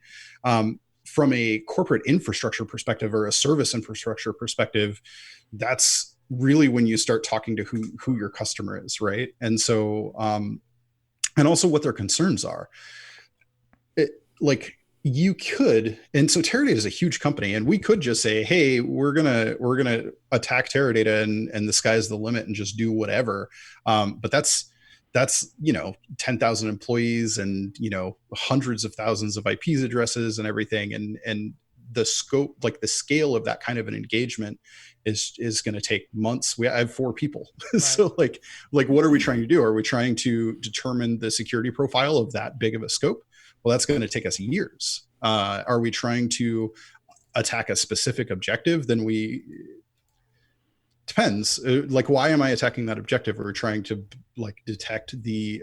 from a corporate infrastructure perspective or a service infrastructure perspective, that's really when you start talking to who your customer is, right? And so, and also what their concerns are. Like you could, and so Teradata is a huge company, and we could just say, hey, we're gonna attack Teradata, and the sky's the limit, and just do whatever. But that's 10,000 employees, and hundreds of thousands of IPs addresses and everything, and the scope, like the scale of that kind of an engagement is going to take months. I have 4 people. Right. So like what are we trying to do? Are we trying to determine the security profile of that big of a scope? Well, that's going to take us years. Are we trying to attack a specific objective? Then depends. Like, why am I attacking that objective? Are we trying to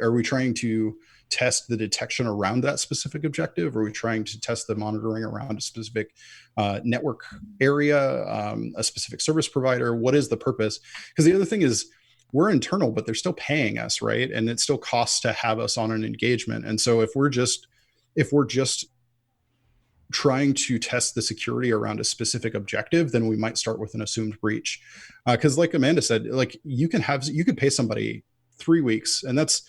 are we trying to test the detection around that specific objective? Are we trying to test the monitoring around a specific network area, a specific service provider? What is the purpose? Because the other thing is, we're internal, but they're still paying us, right? And it still costs to have us on an engagement. And so if we're just trying to test the security around a specific objective, then we might start with an assumed breach. Because like Amanda said, like you could pay somebody 3 weeks, and that's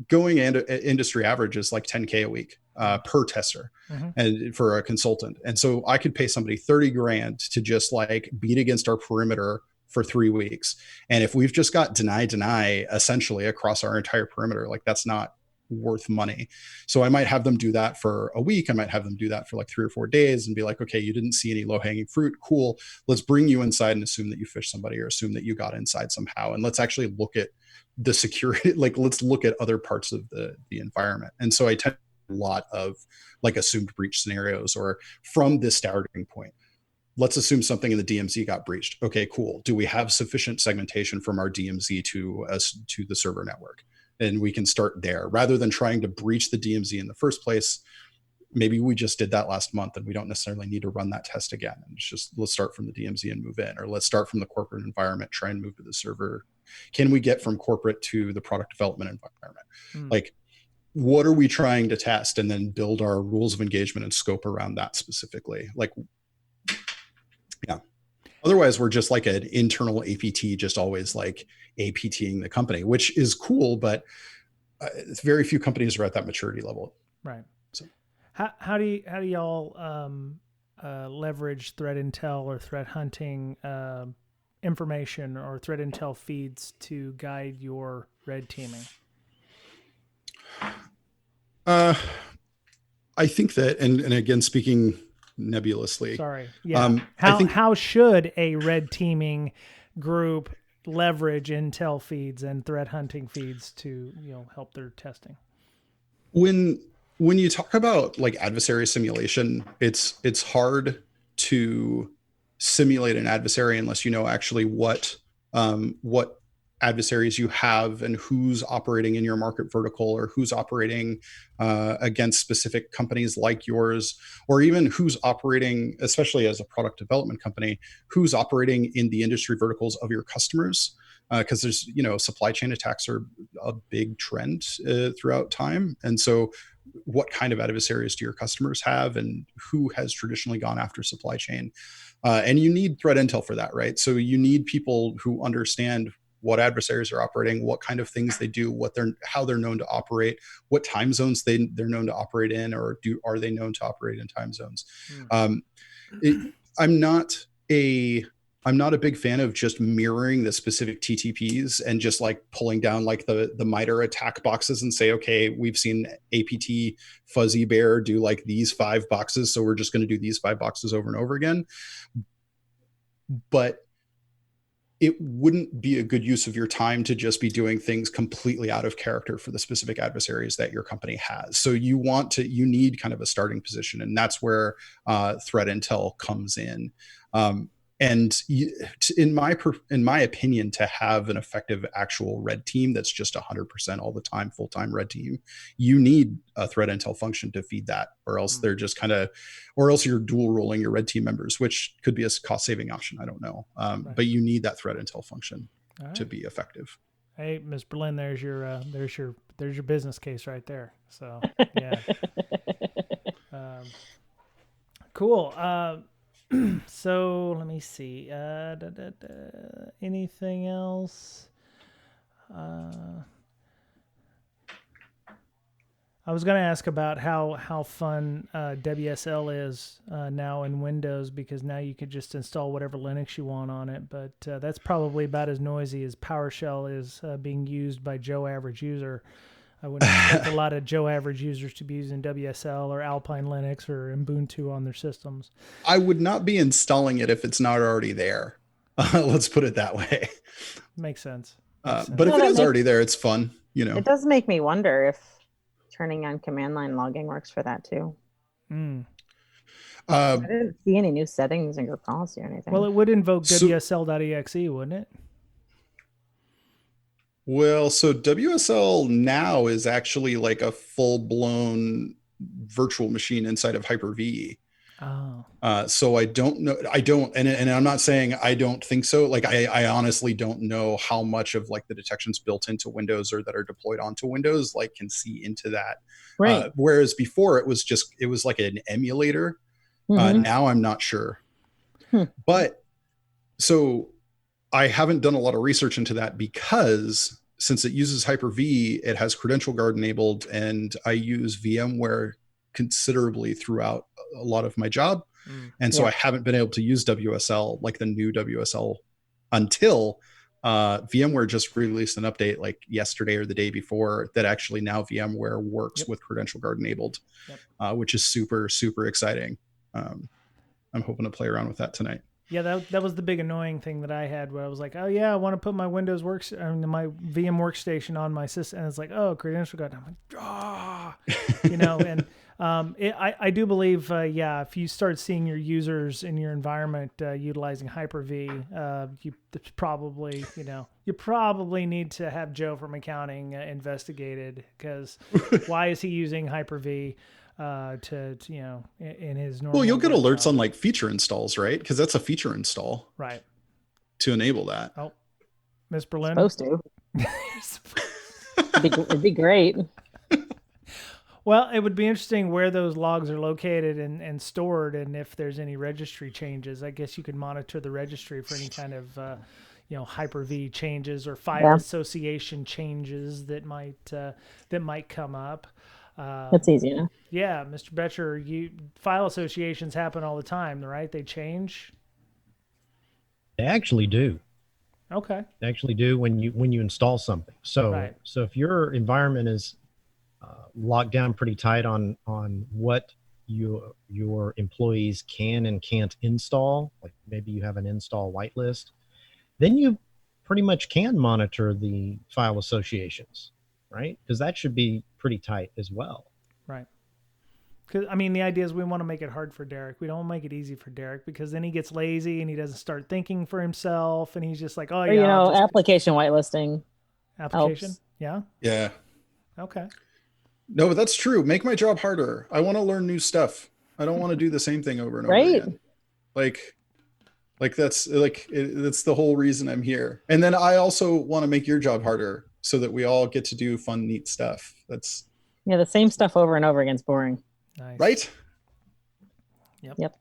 going into industry average is like 10K a week per tester, and for a consultant. And so I could pay somebody 30 grand to just like beat against our perimeter for 3 weeks. And if we've just got deny essentially across our entire perimeter, like that's not worth money. So I might have them do that for a week. I might have them do that for like 3 or 4 days and be like, okay, you didn't see any low hanging fruit. Cool. Let's bring you inside and assume that you fished somebody, or assume that you got inside somehow. And let's actually look at the security, like let's look at other parts of the environment. And so I tend a lot of like assumed breach scenarios, or from this starting point, let's assume something in the DMZ got breached. Okay, cool. Do we have sufficient segmentation from our DMZ to the server network? And we can start there rather than trying to breach the DMZ in the first place. Maybe we just did that last month and we don't necessarily need to run that test again. And it's just, let's start from the DMZ and move in, or let's start from the corporate environment, try and move to the server. Can we get from corporate to the product development environment? Like, what are we trying to test? And then build our rules of engagement and scope around that specifically. Like, yeah. Otherwise, we're just like an internal APT, just always like APTing the company, which is cool, but very few companies are at that maturity level. Right. So, how do y'all leverage threat intel or threat hunting information or threat intel feeds to guide your red teaming? I think that, and again, speaking nebulously. Sorry. Yeah. How should a red teaming group leverage intel feeds and threat hunting feeds to, help their testing? When you talk about like adversary simulation, it's hard to simulate an adversary unless you know actually what adversaries you have and who's operating in your market vertical, or who's operating against specific companies like yours, or even who's operating, especially as a product development company, who's operating in the industry verticals of your customers. Because there's, supply chain attacks are a big trend throughout time. And so what kind of adversaries do your customers have, and who has traditionally gone after supply chain? And you need threat intel for that, right? So you need people who understand what adversaries are operating, what kind of things they do, how they're known to operate, what time zones they're known to operate in, or are they known to operate in time zones? I'm not a big fan of just mirroring the specific TTPs and just like pulling down like the MITRE attack boxes and say, okay, we've seen APT Fuzzy Bear do like these 5 boxes, so we're just going to do these 5 boxes over and over again. But it wouldn't be a good use of your time to just be doing things completely out of character for the specific adversaries that your company has. So you need kind of a starting position, and that's where threat intel comes in. And in my opinion, to have an effective actual red team that's just 100% all the time, full-time red team, you need a threat intel function to feed that, or else they're just or else you're dual rolling your red team members, which could be a cost-saving option. I don't know. Right. But you need that threat intel function to be effective. Hey, Ms. Berlin, there's your business case right there. So yeah. Cool. So let me see. Anything else? I was going to ask about how fun WSL is now in Windows, because now you could just install whatever Linux you want on it. But that's probably about as noisy as PowerShell is being used by Joe Average User. I wouldn't expect a lot of Joe Average users to be using WSL or Alpine Linux or Ubuntu on their systems. I would not be installing it if it's not already there. Let's put it that way. Makes sense. But if it is already there, it's fun. It does make me wonder if turning on command line logging works for that too. I didn't see any new settings in group policy or anything. Well, it would invoke WSL.exe, wouldn't it? Well, so WSL now is actually like a full-blown virtual machine inside of Hyper-V. Oh. So I don't know. And I'm not saying I don't think so. Like I honestly don't know how much of like the detections built into Windows or that are deployed onto Windows like can see into that. Right. Whereas before it was like an emulator. Now I'm not sure. But so I haven't done a lot of research into that, because since it uses Hyper-V, it has Credential Guard enabled, and I use VMware considerably throughout a lot of my job. And so I haven't been able to use WSL, like the new WSL, until VMware just released an update like yesterday or the day before that actually now VMware works with Credential Guard enabled, which is super, super exciting. I'm hoping to play around with that tonight. Yeah, that was the big annoying thing that I had, where I was like, oh yeah, I want to put my my VM workstation on my system, and it's like, oh, Credential Guard. I'm like, and I do believe, if you start seeing your users in your environment utilizing Hyper-V, you probably need to have Joe from accounting investigated, because why is he using Hyper-V? In his normal. Well, you'll get alerts on like feature installs, right? Because that's a feature install, right? To enable that. Oh, Miss Berlin. Supposed to. It'd be great. Well, it would be interesting where those logs are located and stored, and if there's any registry changes. I guess you could monitor the registry for any kind of Hyper-V changes or file association changes that might come up. That's easy enough. Yeah, Mr. Betcher, file associations happen all the time, right? They change. They actually do. Okay. They actually do when you install something. So so if your environment is locked down pretty tight on what your employees can and can't install, like maybe you have an install whitelist, then you pretty much can monitor the file associations, right? Because that should be pretty tight as well. Right. Because the idea is we want to make it hard for Derek. We don't make it easy for Derek, because then he gets lazy and he doesn't start thinking for himself, and he's just like, oh yeah. Application whitelisting. Application. Helps. Yeah. Yeah. Okay. No, but that's true. Make my job harder. I want to learn new stuff. I don't want to do the same thing over and over again. Like that's that's the whole reason I'm here. And then I also want to make your job harder so that we all get to do fun, neat stuff. That's the same stuff over and over again is boring. Nice. Right? Yep.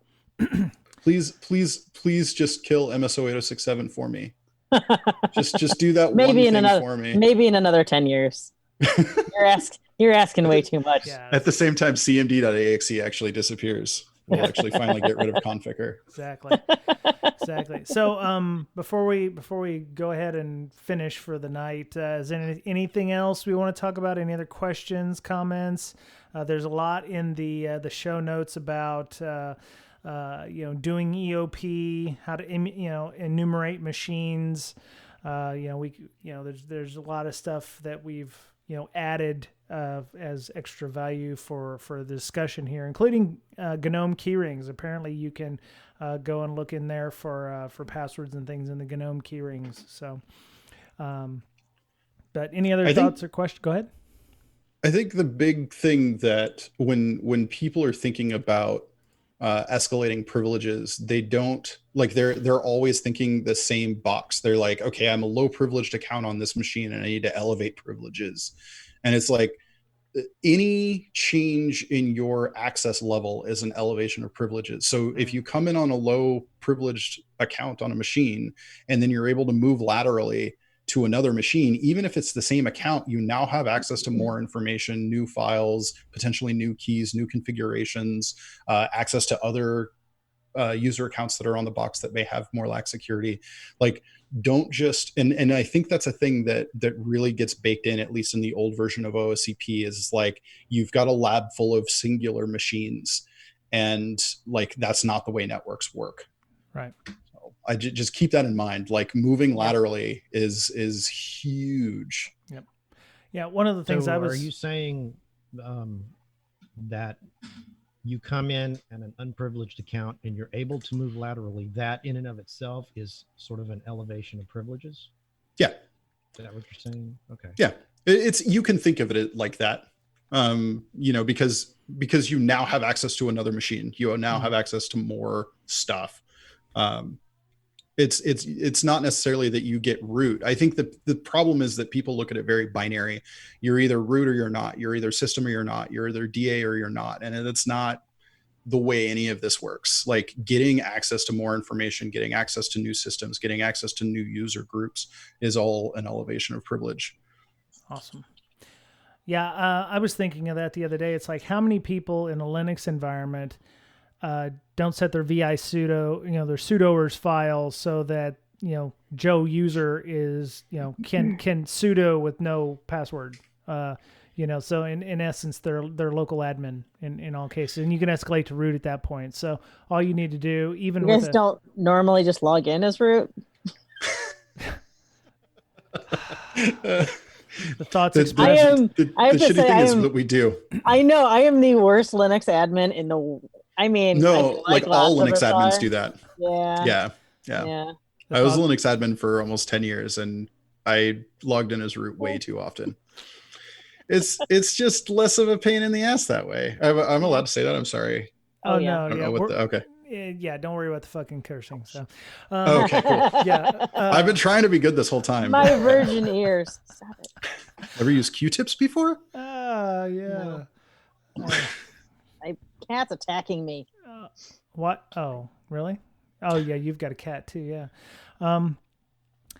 Please just kill MSO 8067 for me. just do that for me. Maybe in another 10 years. You're asking way too much. Yeah. At the same time, cmd.exe actually disappears. We'll actually finally get rid of Configure. Exactly. So before we go ahead and finish for the night, is there anything else we want to talk about? Any other questions, comments? There's a lot in the show notes about doing EOP, how to enumerate machines. There's a lot of stuff that we've added as extra value for the discussion here, including GNOME keyrings. Apparently, you can go and look in there for passwords and things in the GNOME keyrings. So, but any other thoughts or questions? Go ahead. I think the big thing that when people are thinking about escalating privileges, they don't they're always thinking the same box. They're like, okay, I'm a low privileged account on this machine and I need to elevate privileges. And it's like, any change in your access level is an elevation of privileges. So if you come in on a low privileged account on a machine, and then you're able to move laterally to another machine, even if it's the same account, you now have access to more information, new files, potentially new keys, new configurations, access to other user accounts that are on the box that may have more lax security. Like, don't just, and I think that's a thing that really gets baked in, at least in the old version of OSCP, is like, you've got a lab full of singular machines, and like, that's not the way networks work. Right. So I just keep that in mind. Like, moving laterally is huge. Yep. Yeah. One of the things Are you saying that you come in and an unprivileged account and you're able to move laterally, that in and of itself is sort of an elevation of privileges? Yeah. Is that what you're saying? Okay. Yeah. You can think of it like that. Because you now have access to another machine. You now have access to more stuff. It's not necessarily that you get root. I think the problem is that people look at it very binary. You're either root or you're not. You're either system or you're not. You're either DA or you're not. And it's not the way any of this works. Like, getting access to more information, getting access to new systems, getting access to new user groups is all an elevation of privilege. Awesome. Yeah, I was thinking of that the other day. It's like, how many people in a Linux environment don't set their vi sudo, their sudoers file, so that Joe user is can sudo with no password. So in essence, they're local admin in all cases, and you can escalate to root at that point. So all you need to do, even you guys don't normally just log in as root. The thoughts expressed. The shitty thing is that we do. I know I am the worst Linux admin in the. I mean, no, like all Linux admins do that. Yeah. I was a Linux admin for almost 10 years, and I logged in as root way too often. It's just less of a pain in the ass that way. I'm allowed to say that. I'm sorry. Oh no, I don't know what okay. Yeah, don't worry about the fucking cursing. So, okay, cool. Yeah, I've been trying to be good this whole time. My virgin ears. Stop it. Ever used Q-tips before? Yeah. No. My cat's attacking me. What? Oh, really? Oh, yeah. You've got a cat too. Yeah.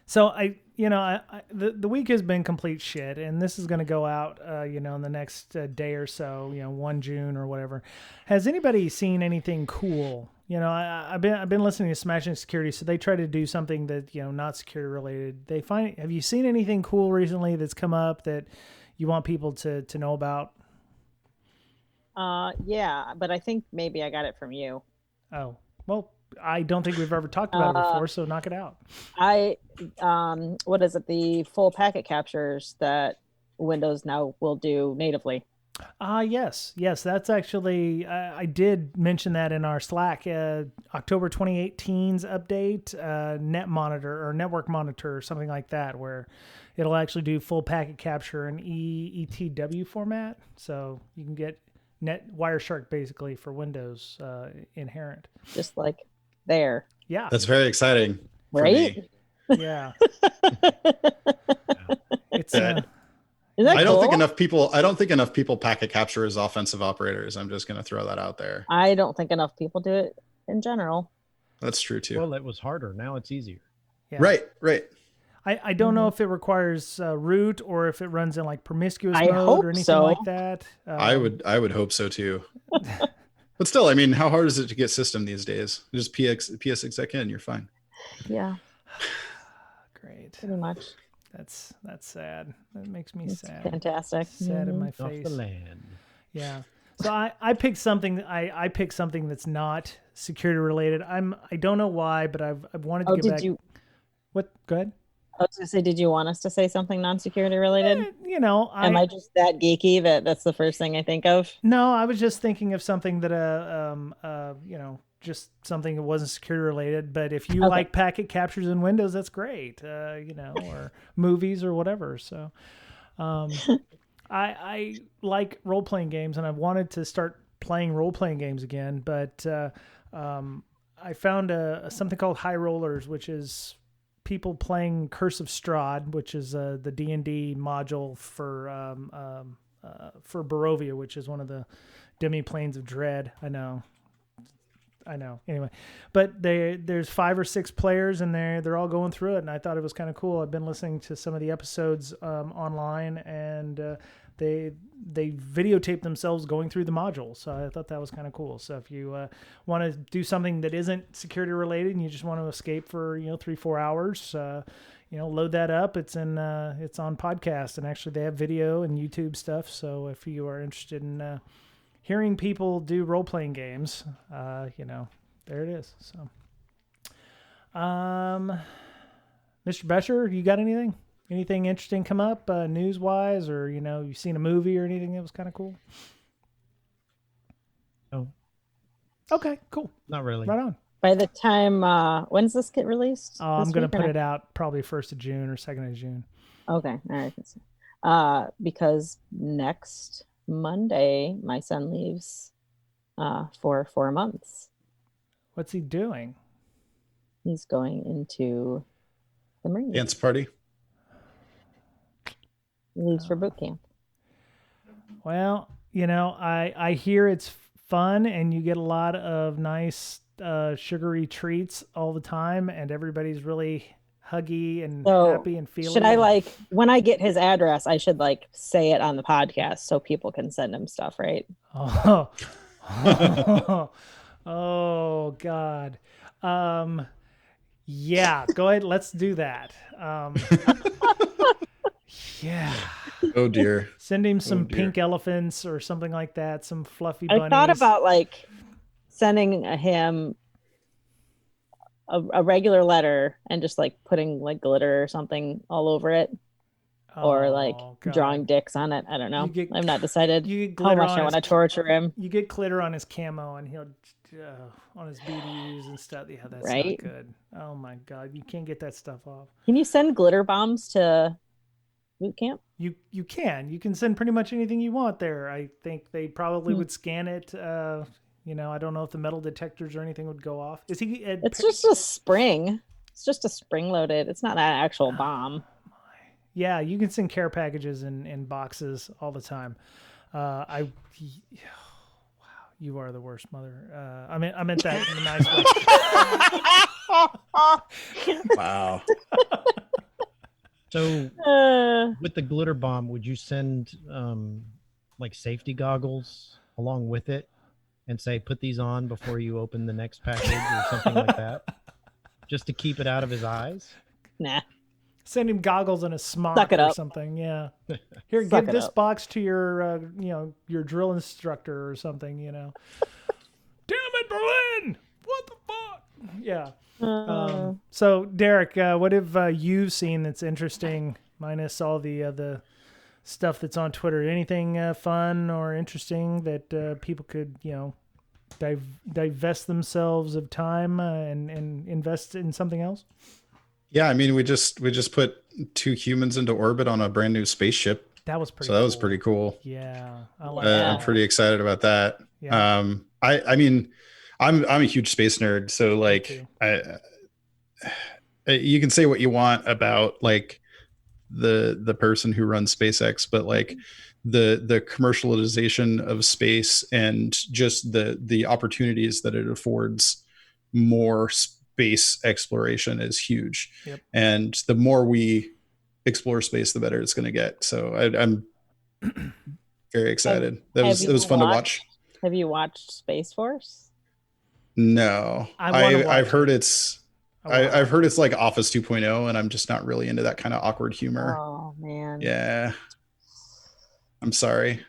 So the week has been complete shit, and this is going to go out, in the next day or so, 1 June or whatever. Has anybody seen anything cool? I've been listening to Smashing Security, so they try to do something that, not security related. Have you seen anything cool recently that's come up that you want people to know about? Yeah, but I think maybe I got it from you. Oh, well, I don't think we've ever talked about it before, so knock it out. What is it? The full packet captures that Windows now will do natively. Yes. That's actually, I did mention that in our Slack, October 2018's update, Net Monitor or Network Monitor or something like that, where it'll actually do full packet capture in ETW format. So you can get Wireshark basically for Windows inherent. Just like there. Yeah. That's very exciting. Right? Yeah. It's I don't think enough people packet capture as offensive operators. I'm just going to throw that out there. I don't think enough people do it in general. That's true too. Well, it was harder. Now it's easier. Yeah. Right. I don't know if it requires root or if it runs in like promiscuous mode or anything like that. I would hope so too. But still, I mean, how hard is it to get system these days? Just PSexec in, you're fine. Yeah. Great. Pretty much. That's sad. That makes me sad. Fantastic. Sad in my face. Off the land. Yeah. So I picked something. I picked something that's not security related. I don't know why, but I've wanted to get back. What? Go ahead. I was gonna say, did you want us to say something non-security related? Am I just that geeky that's the first thing I think of? No, I was just thinking of something that just something that wasn't security related. But if you like packet captures in Windows, that's great. Or movies or whatever. So, I like role playing games, and I've wanted to start playing role playing games again. But I found something called High Rollers, which is people playing Curse of Strahd, which is the D&D module for for Barovia, which is one of the demi-planes of dread. I know. Anyway, but there's 5 or 6 players and they're all going through it, and I thought it was kind of cool. I've been listening to some of the episodes online, and they videotape themselves going through the modules. So I thought that was kind of cool. So if you want to do something that isn't security related and you just want to escape for 3-4 hours, load that up. It's on podcast, and actually they have video and YouTube stuff. So if you are interested in hearing people do role-playing games, there it is. So, Mr. Besher, you got anything? Anything interesting come up news-wise, or, you've seen a movie or anything that was kind of cool? No. Okay, cool. Not really. Right on. By the time, when's this get released? I'm going to put it out probably 1st of June or 2nd of June. Okay, all right. Because next Monday, my son leaves for 4 months. What's he doing? He's going into the Marines. Dance party. He leaves for boot camp. Well, I hear it's fun and you get a lot of nice sugary treats all the time, and everybody's really huggy and happy and feeling. Should I when I get his address, I should say it on the podcast so people can send him stuff, right? Oh, oh God. Yeah, go ahead. Let's do that. Yeah. Oh dear. Send him some pink elephants or something like that. Some fluffy bunnies. I thought about sending him a regular letter and just putting glitter or something all over it, or God. drawing dicks on it. I don't know. I'm not decided how much I want to torture him. You get glitter on his camo and he'll on his BDUs and stuff. Yeah, that's not good. Oh my God, you can't get that stuff off. Can you send glitter bombs to boot camp? You can send pretty much anything you want there. I think they probably would scan it. I don't know if the metal detectors or anything would go off. Is he? It's just a spring. It's just a spring loaded. It's not an actual bomb. Yeah, you can send care packages in boxes all the time. Wow, you are the worst mother. I meant that in a nice way. Wow. So with the glitter bomb, would you send safety goggles along with it and say, put these on before you open the next package or something like that, just to keep it out of his eyes? Nah. Send him goggles and a smock or something. Yeah. Here, give this box to your your drill instructor or something. Damn it, Berlin! What the fuck? Yeah. So Derek, what have you seen that's interesting, minus all the stuff that's on Twitter? Anything fun or interesting that people could divest themselves of time and invest in something else? Yeah, I mean, we just put 2 humans into orbit on a brand new spaceship. That was pretty. So that was pretty cool. Yeah, I like that. I'm pretty excited about that. Yeah. I mean, I'm a huge space nerd, so you can say what you want about the person who runs SpaceX, but the commercialization of space and just the opportunities that it affords more space exploration is huge. Yep. And the more we explore space, the better it's going to get. So I'm very excited. It was fun to watch. Have you watched Space Force? No, I've heard it's I've heard it's like Office 2.0, and I'm just not really into that kind of awkward humor. Oh man. Yeah. I'm sorry.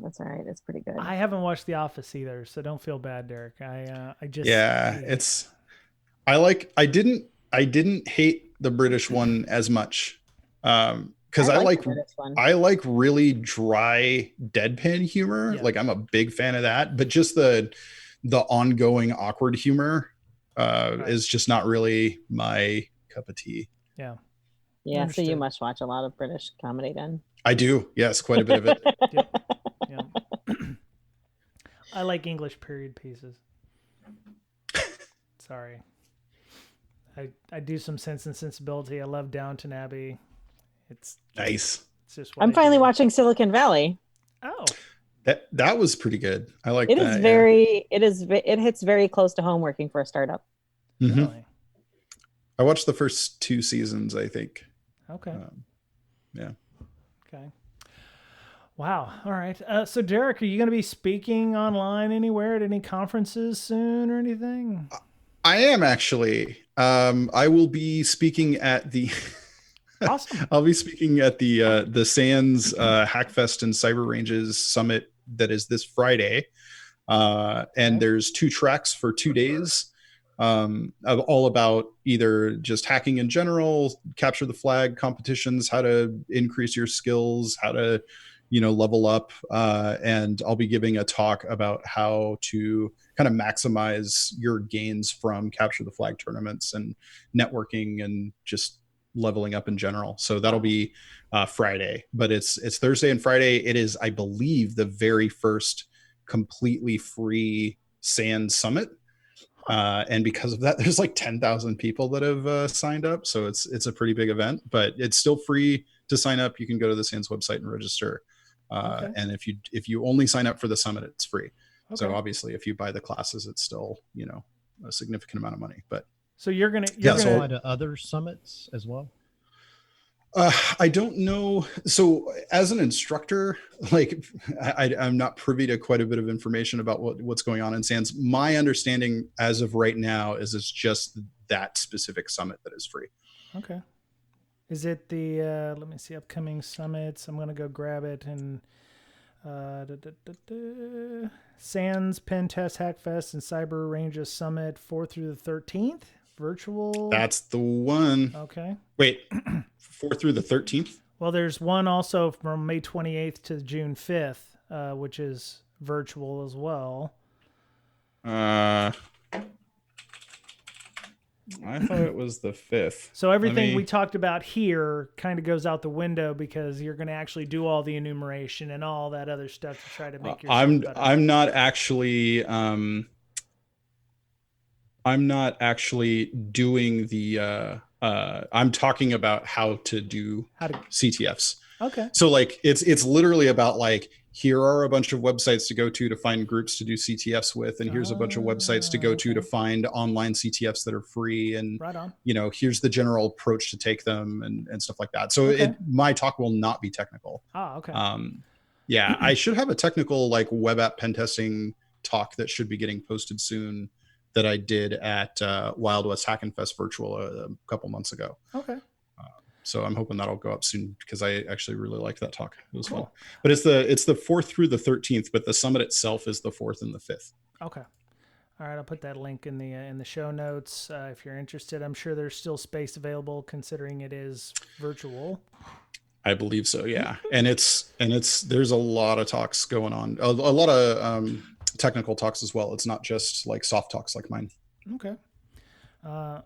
That's all right. It's pretty good. I haven't watched The Office either, so don't feel bad, Derek. I didn't hate the British one as much. Because I like really dry deadpan humor. Yeah. Like I'm a big fan of that, but just the ongoing awkward humor is just not really my cup of tea. Yeah. Yeah. So you must watch a lot of British comedy then. I do. Yes. Quite a bit of it. Yep. I like English period pieces. Sorry. I do some Sense and Sensibility. I love Downton Abbey. It's nice. It's just I'm finally watching Silicon Valley. Oh, That was pretty good. I like It that. is yeah. very, it hits very close to home working for a startup. Mhm. really? I watched the first 2 seasons, I think. Okay. Yeah. Okay. Wow. All right. So, Derek, are you going to be speaking online anywhere at any conferences soon or anything? I am actually. I will be speaking at the. Awesome. I'll be speaking at the Sands Hackfest and Cyber Ranges Summit that is this Friday, and Okay. there's 2 tracks for 2 days, all about either just hacking in general, capture the flag competitions, how to increase your skills, how to level up, and I'll be giving a talk about how to kind of maximize your gains from capture the flag tournaments and networking and just leveling up in general. So that'll be Friday, but it's Thursday and Friday. It is, I believe, the very first completely free Sands Summit. And because of that, there's like 10,000 people that have signed up. So it's a pretty big event, but it's still free to sign up. You can go to the Sands website and register. Okay. And if you only sign up for the summit, it's free. Okay. So obviously, if you buy the classes, it's still a significant amount of money. But So you're gonna Apply to other summits as well. I don't know. So as an instructor, like I'm not privy to quite a bit of information about what's going on in Sands. My understanding as of right now is it's just that specific summit that is free. Okay. Is it the, let me see, upcoming summits. I'm going to go grab it and, Sands, PENTEST, Hackfest, and Cyber Ranges Summit, 4th through the 13th, virtual. That's the one. Okay. Wait, 4th through the 13th? Well, there's one also from May 28th to June 5th, which is virtual as well. I thought it was the 5th. So everything we talked about here kind of goes out the window because you're going to actually do all the enumeration and all that other stuff to try to make your. I'm not actually doing the I'm talking about how to do CTFs. Okay. So like it's literally about like, here are a bunch of websites to go to find groups to do CTFs with, and here's a bunch of websites to go to find online CTFs that are free, and right on. Here's the general approach to take them and stuff like that. So my talk will not be technical. Okay. Yeah, I should have a technical like web app pen testing talk that should be getting posted soon that I did at Wild West Hack and Fest virtual a couple months ago. Okay. So I'm hoping that'll go up soon because I actually really liked that talk. It was fun. But it's the 4th through the 13th, but the summit itself is the 4th and the 5th. Okay. All right, I'll put that link in the show notes if you're interested. I'm sure there's still space available considering it is virtual. I believe so, yeah. And there's a lot of talks going on, a lot of technical talks as well. It's not just like soft talks like mine. Okay. High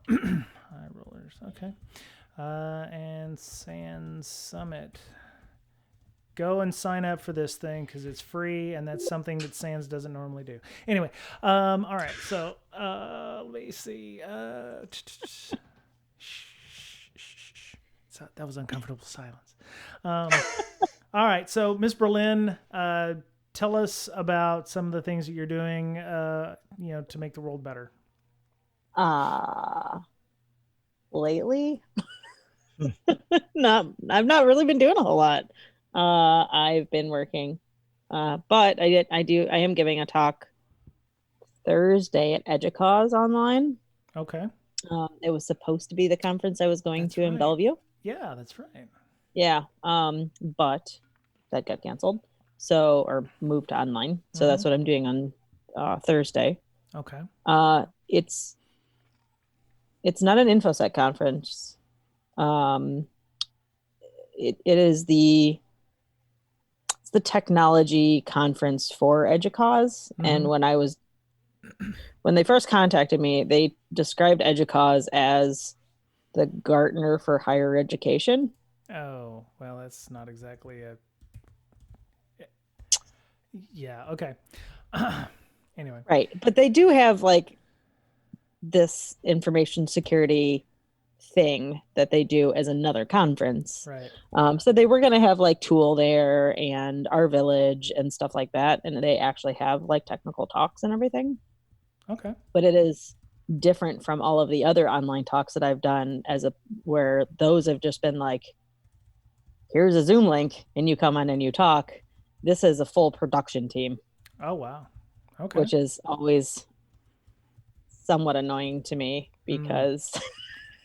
rollers. Okay. And Sands Summit. Go and sign up for this thing because it's free, and that's something that Sands doesn't normally do. Anyway, all right. So let me see. So that was uncomfortable silence. All right. So Miss Berlin, tell us about some of the things that you're doing, to make the world better. Lately. I've not really been doing a whole lot. I've been working, but I am giving a talk Thursday at Educause online. Okay. It was supposed to be the conference I was going to in Bellevue. Yeah, that's right. Yeah. But that got canceled. Or moved to online. So that's what I'm doing on Thursday. Okay. It's not an InfoSec conference. It is the technology conference for Educause. And when they first contacted me, they described Educause as the Gartner for higher education. Oh, well, that's not exactly yeah. Okay. Anyway. Right. But they do have like this information security thing that they do as another conference. Right. So they were going to have like Tool there and Our Village and stuff like that. And they actually have like technical talks and everything. Okay. But it is different from all of the other online talks that I've done where those have just been like, here's a Zoom link and you come on and you talk. This is a full production team. Oh, wow. Okay. Which is always somewhat annoying to me because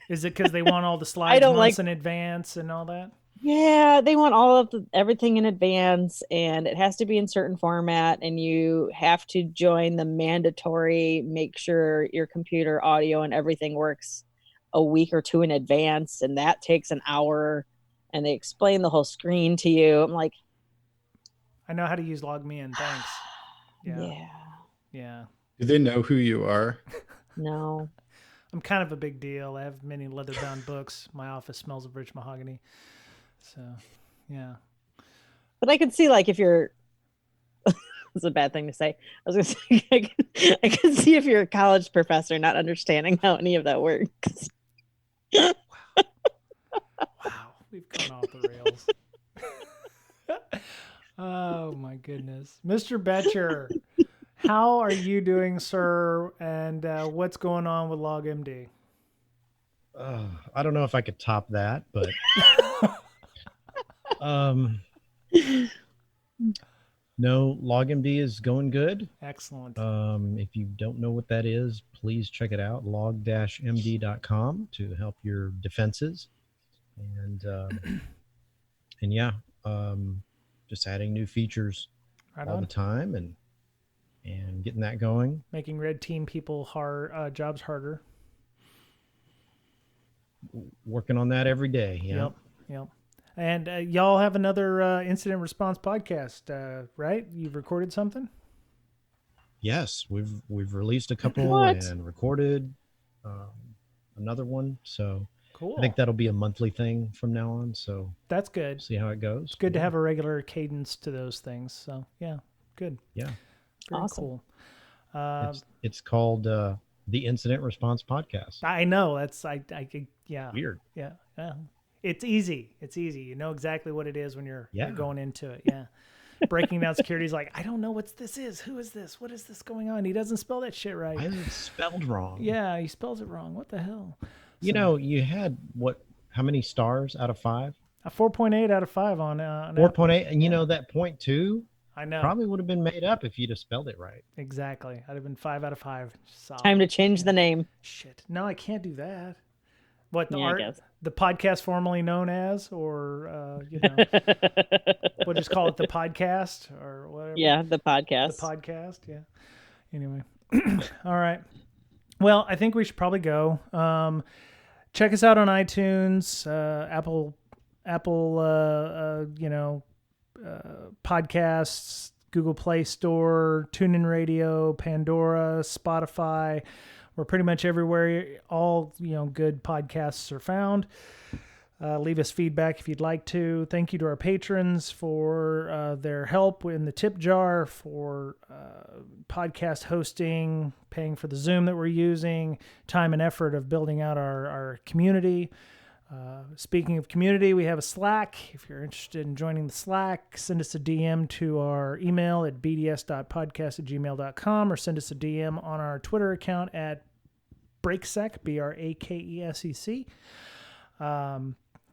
is it because they want all the slides months in advance and all that? Yeah, they want all of everything in advance, and it has to be in certain format, and you have to join the mandatory, make sure your computer audio and everything works a week or two in advance, and that takes an hour, and they explain the whole screen to you. I'm like, I know how to use LogMeIn, thanks. Yeah. Do they know who you are? No. I'm kind of a big deal. I have many leather-bound books. My office smells of rich mahogany. So, yeah. But I can see, like, if you're... It's a bad thing to say. I was going to say, I can see if you're a college professor not understanding how any of that works. Wow. We've gone off the rails. Oh, my goodness. Mr. Betcher, how are you doing, sir? And what's going on with LogMD? I don't know if I could top that, but no, LogMD is going good. Excellent. If you don't know what that is, please check it out, log-md.com, to help your defenses. And yeah, just adding new features all the time and getting that going. Making red team people jobs harder. Working on that every day. Yeah. Yep. And y'all have another incident response podcast, right? You've recorded something? Yes, we've released a couple and recorded another one. So cool. I think that'll be a monthly thing from now on. So that's good. See how it goes. It's good to have a regular cadence to those things. So yeah, good. Yeah. Very awesome. Cool. It's called the Incident Response Podcast. I know that's yeah. Weird. Yeah. It's easy. You know exactly what it is when you're going into it. Yeah. Breaking down security is like, I don't know what this is. Who is this? What is this going on? He doesn't spell that shit right. Why is it spelled wrong? Yeah, he spells it wrong. What the hell? You know, you had how many stars out of 5? A 4.8 out of 5 on 4.8, and you know that 0.2. I know. Probably would have been made up if you'd have spelled it right. Exactly. I'd have been 5 out of 5. Solid. Time to change the name. Shit. No, I can't do that. What the podcast formerly known as, or we'll just call it the podcast or whatever. Yeah, the podcast. The podcast. Yeah. Anyway, all right. Well, I think we should probably go. Check us out on iTunes, Apple, podcasts, Google Play Store, TuneIn Radio, Pandora, Spotify. We're pretty much everywhere. All good podcasts are found. Leave us feedback if you'd like to. Thank you to our patrons for their help in the tip jar, for podcast hosting, paying for the Zoom that we're using, time and effort of building out our community. Speaking of community, we have a Slack. If you're interested in joining the Slack, send us a DM to our email at bds.podcast@gmail.com or send us a DM on our Twitter account at Brakesec, BRAKESEC. A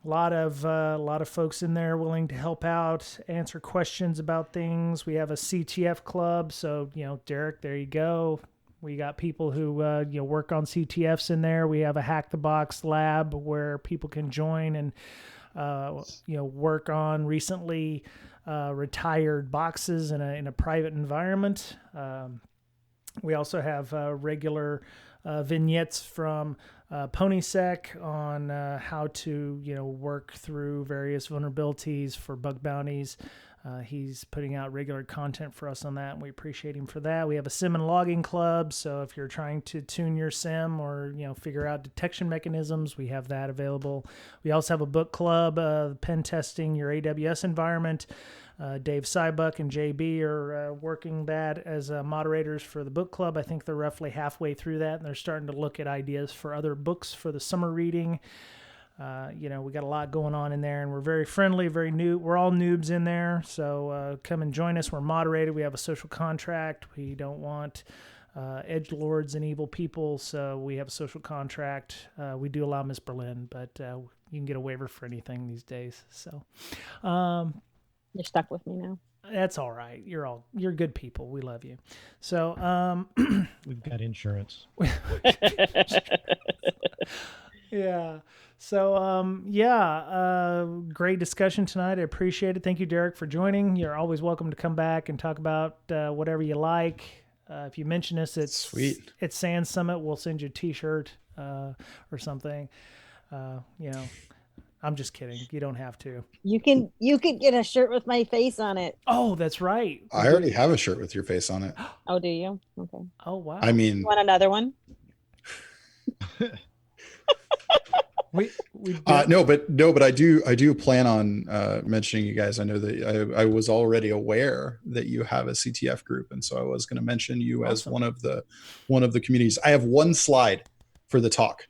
lot of folks in there willing to help out, answer questions about things. We have a CTF club, so Derek, there you go. We got people who work on CTFs in there. We have a Hack the Box lab where people can join and work on recently retired boxes in a private environment. We also have regular vignettes from PonySec on how to work through various vulnerabilities for bug bounties. He's putting out regular content for us on that, and we appreciate him for that. We have a sim and logging club, so if you're trying to tune your sim or figure out detection mechanisms, we have that available. We also have a book club, pen testing your AWS environment. Dave Sybuck and JB are working that as moderators for the book club. I think they're roughly halfway through that, and they're starting to look at ideas for other books for the summer reading. We got a lot going on in there, and we're very friendly, very new. We're all noobs in there, so come and join us. We're moderated. We have a social contract. We don't want edgelords and evil people, so we have a social contract. We do allow Miss Berlin, but you can get a waiver for anything these days. So you're stuck with me now. That's all right. You're good people. We love you. So we've got insurance. Yeah. So, great discussion tonight. I appreciate it. Thank you, Derek, for joining. You're always welcome to come back and talk about whatever you like. If you mention us, it's sweet. It's Sand Summit. We'll send you a T-shirt or something. I'm just kidding. You don't have to. You can get a shirt with my face on it. Oh, that's right. I already have a shirt with your face on it. Oh, do you? Okay. Oh, wow. I mean, you want another one? No, but I do plan on mentioning you guys. I know that I was already aware that you have a CTF group, and so I was going to mention you as one of the communities. I have one slide for the talk.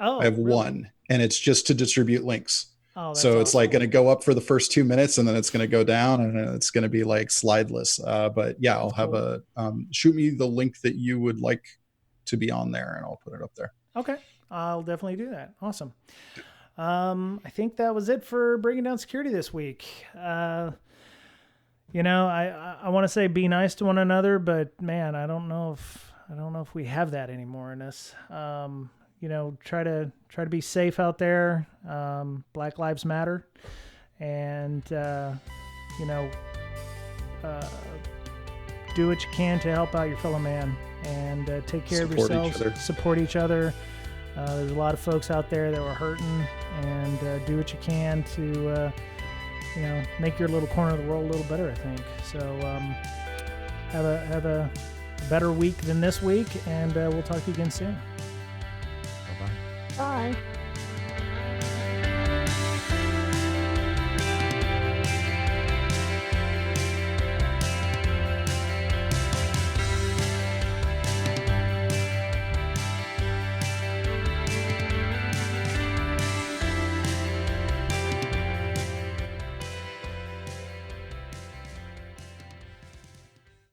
Oh, I have really? one, and it's just to distribute links. Oh, so it's awesome. like going to go up for the first 2 minutes, and then it's going to go down, and it's going to be like slideless. But yeah, I'll have shoot me the link that you would like to be on there, and I'll put it up there. Okay. I'll definitely do that. Awesome. I think that was it for Bringing Down Security this week. I want to say be nice to one another, but man, I don't know if we have that anymore in us. Try to be safe out there. Black Lives Matter, and do what you can to help out your fellow man, and take care of yourselves. Support each other. There's a lot of folks out there that were hurting, and do what you can to, make your little corner of the world a little better, I think. So have a better week than this week, and we'll talk to you again soon. Bye-bye. Bye.